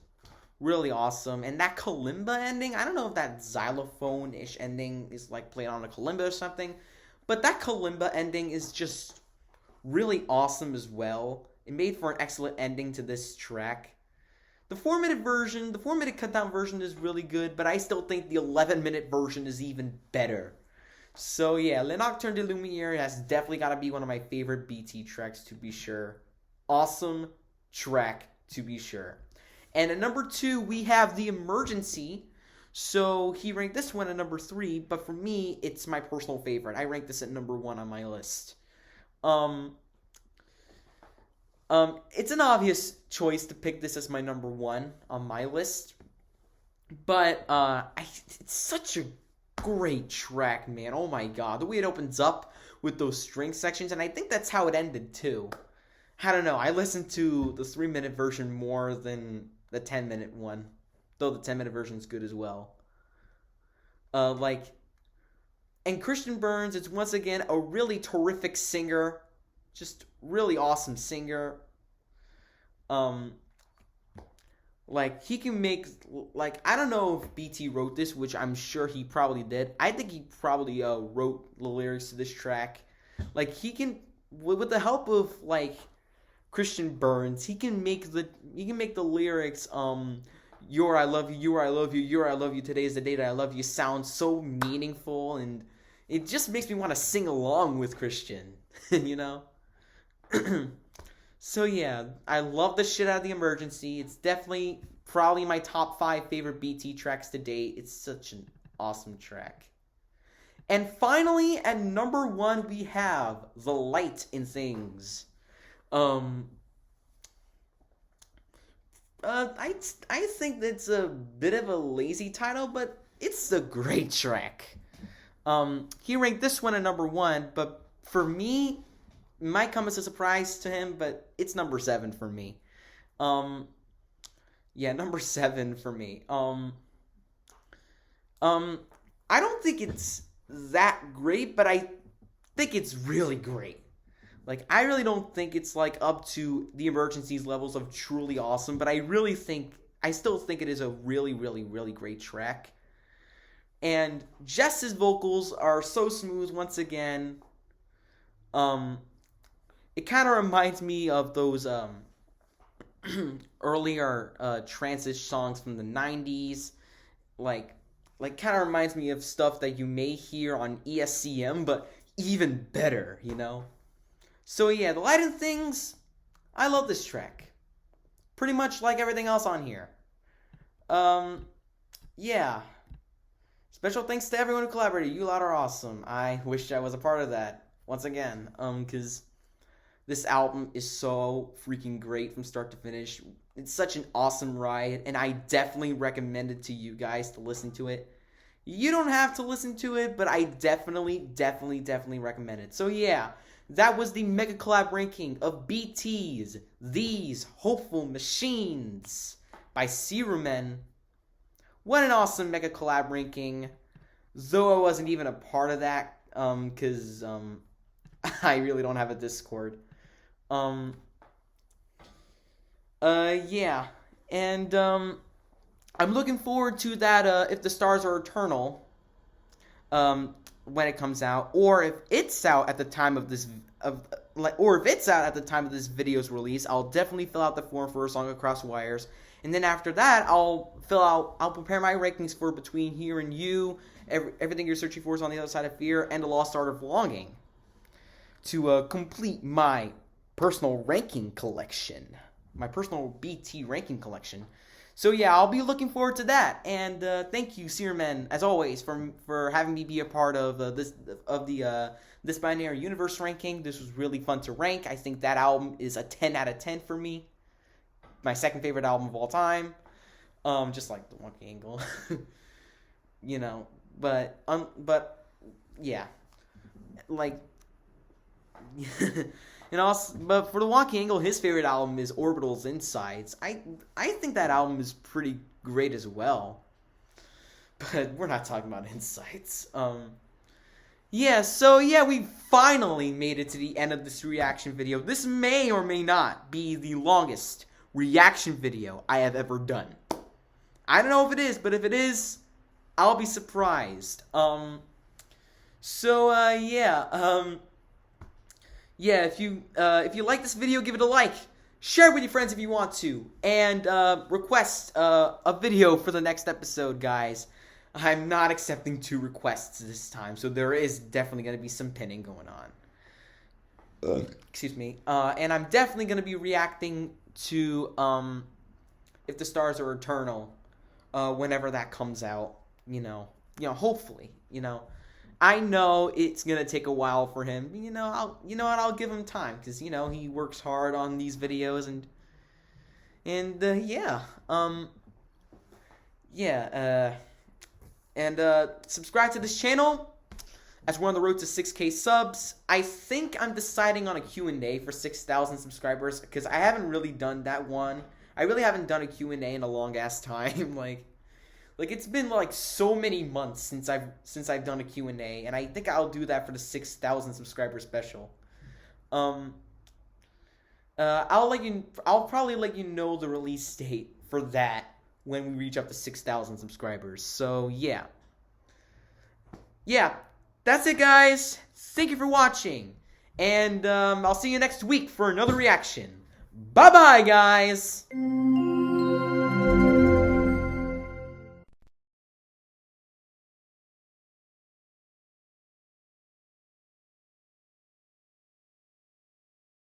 really awesome. And that kalimba ending, I don't know if that xylophone-ish ending is played on a kalimba or something, but that kalimba ending is just really awesome as well. It made for an excellent ending to this track. The 4-minute cut-down version is really good, but I still think the 11-minute version is even better. So yeah, Le Nocturne de Lumière has definitely got to be one of my favorite BT tracks, to be sure. Awesome track, to be sure. And at number 2, we have The Emergency. So he ranked this one at number 3, but for me, it's my personal favorite. I ranked this at number 1 on my list. It's an obvious choice to pick this as my number 1 on my list, but it's such a great track, man. Oh my god, the way it opens up with those string sections, and I think that's how it ended too. I don't know. I listened to the 3-minute version more than the 10-minute one, though the 10-minute version is good as well. And Christian Burns is once again a really terrific singer, just really awesome singer. He can make, I don't know if BT wrote this, which I'm sure he probably did. I think he probably wrote the lyrics to this track. He can, with the help of Christian Burns, he can make the lyrics "You're I love you, you're I love you, you're I love you, today is the day that I love you" sound so meaningful, and it just makes me want to sing along with Christian, you know? So yeah, I love the shit out of The Emergency. It's definitely probably my top 5 favorite BT tracks to date. It's such an awesome track. And finally, at number 1, we have The Light in Things. I think that's a bit of a lazy title, but it's a great track. He ranked this one at number 1, but for me, it might come as a surprise to him, but it's number 7 for me. Number 7 for me. I don't think it's that great, but I think it's really great. I really don't think it's up to The Emergency's levels of truly awesome, but I still think it is a really, really, really great track. And Jess's vocals are so smooth once again. It kind of reminds me of those earlier trance-ish songs from the 90s. Kind of reminds me of stuff that you may hear on ESCM, but even better, you know? So yeah, The Light in Things, I love this track. Pretty much like everything else on here. Yeah. Special thanks to everyone who collaborated. You lot are awesome. I wish I was a part of that. Once again, because this album is so freaking great from start to finish. It's such an awesome ride, and I definitely recommend it to you guys to listen to it. You don't have to listen to it, but I definitely recommend it. So yeah, that was the Megacollab ranking of BT's These Hopeful Machines by Serumen. What an awesome Megacollab ranking, though I wasn't even a part of that, because I really don't have a Discord. Yeah, and I'm looking forward to that If the Stars Are Eternal when it comes out, or if it's out at the time of this video's release. I'll definitely fill out the form for A Song Across Wires, and then after that I'll prepare my rankings for Between Here and You, Everything You're Searching For Is on the Other Side of Fear, and A Lost Art of Longing, to complete my personal ranking collection, my personal BT ranking collection. So yeah, I'll be looking forward to that. And thank you, Searman, as always, for having me be a part of this Binary Universe ranking. This was really fun to rank. I think that album is a 10 out of 10 for me. My second favorite album of all time. Just like The Wonky Angle. You know, but yeah, and also, but for The Wonky Angle, his favorite album is Orbital's Insides. I think that album is pretty great as well. But we're not talking about Insights. Yeah, so yeah, we finally made it to the end of this reaction video. This may or may not be the longest reaction video I have ever done. I don't know if it is, but if it is, I'll be surprised. Yeah, if you like this video, give it a like. Share it with your friends if you want to. And request a video for the next episode, guys. I'm not accepting 2 requests this time, so there is definitely going to be some pinning going on. Excuse me. And I'm definitely going to be reacting to If the Stars Are Eternal whenever that comes out. You know, hopefully, I know it's gonna take a while for him. I'll give him time, because he works hard on these videos, and subscribe to this channel. as we're on the road to 6K subs. I think I'm deciding on a Q&A for 6,000 subscribers, because I haven't really done that one. I really haven't done a Q&A in a long-ass time. like it's been like so many months since I've done a Q&A, and I think I'll do that for the 6,000 subscriber special. I'll probably let you know the release date for that when we reach up to 6,000 subscribers. So yeah, that's it, guys. Thank you for watching, and I'll see you next week for another reaction. Bye bye, guys.